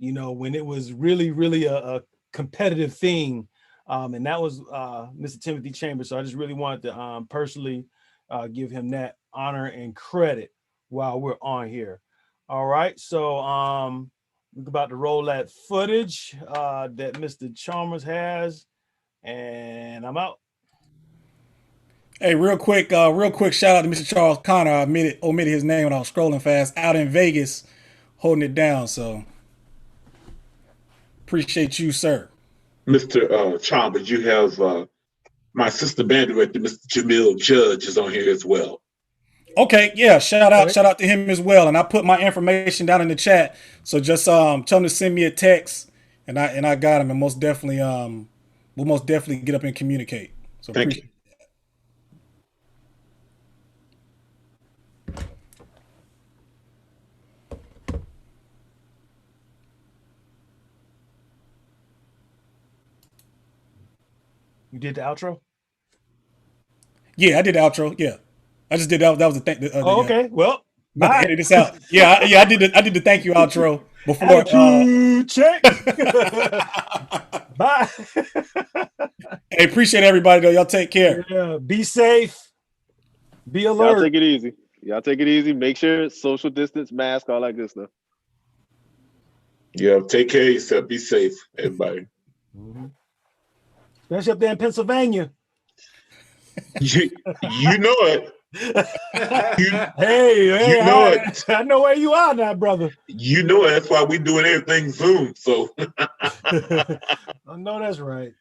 when it was really, really a competitive thing. And that was Mr. Timothy Chambers. So I just really wanted to personally give him that honor and credit while we're on here. All right. So we're about to roll that footage that Mr. Chalmers has, and I'm out. Hey, real quick shout out to Mr. Charles Connor. I omitted his name when I was scrolling fast. Out in Vegas, holding it down. So appreciate you, sir. Mr. Chalmers, you have my sister band director, Mr. Jamil Judge, is on here as well. Okay, yeah, shout out to him as well. And I put my information down in the chat. So just tell him to send me a text, and I got him, and most definitely we'll most definitely get up and communicate. So thank you. You did the outro? Yeah, I did the outro. Yeah, I just did that. That was the thing. Okay, well, bye. Edit this out. Yeah, I did the thank you outro before. Check. Bye. Hey, appreciate everybody though. Y'all take care. Yeah, be safe. Be alert. Y'all take it easy. Y'all take it easy. Make sure social distance, mask, all that good stuff. Yeah, take care of yourself. Be safe, everybody. Especially up there in Pennsylvania. You know it. Hey, you know it. I know where you are now, brother. You know it. That's why we doing everything Zoom. So I know that's right.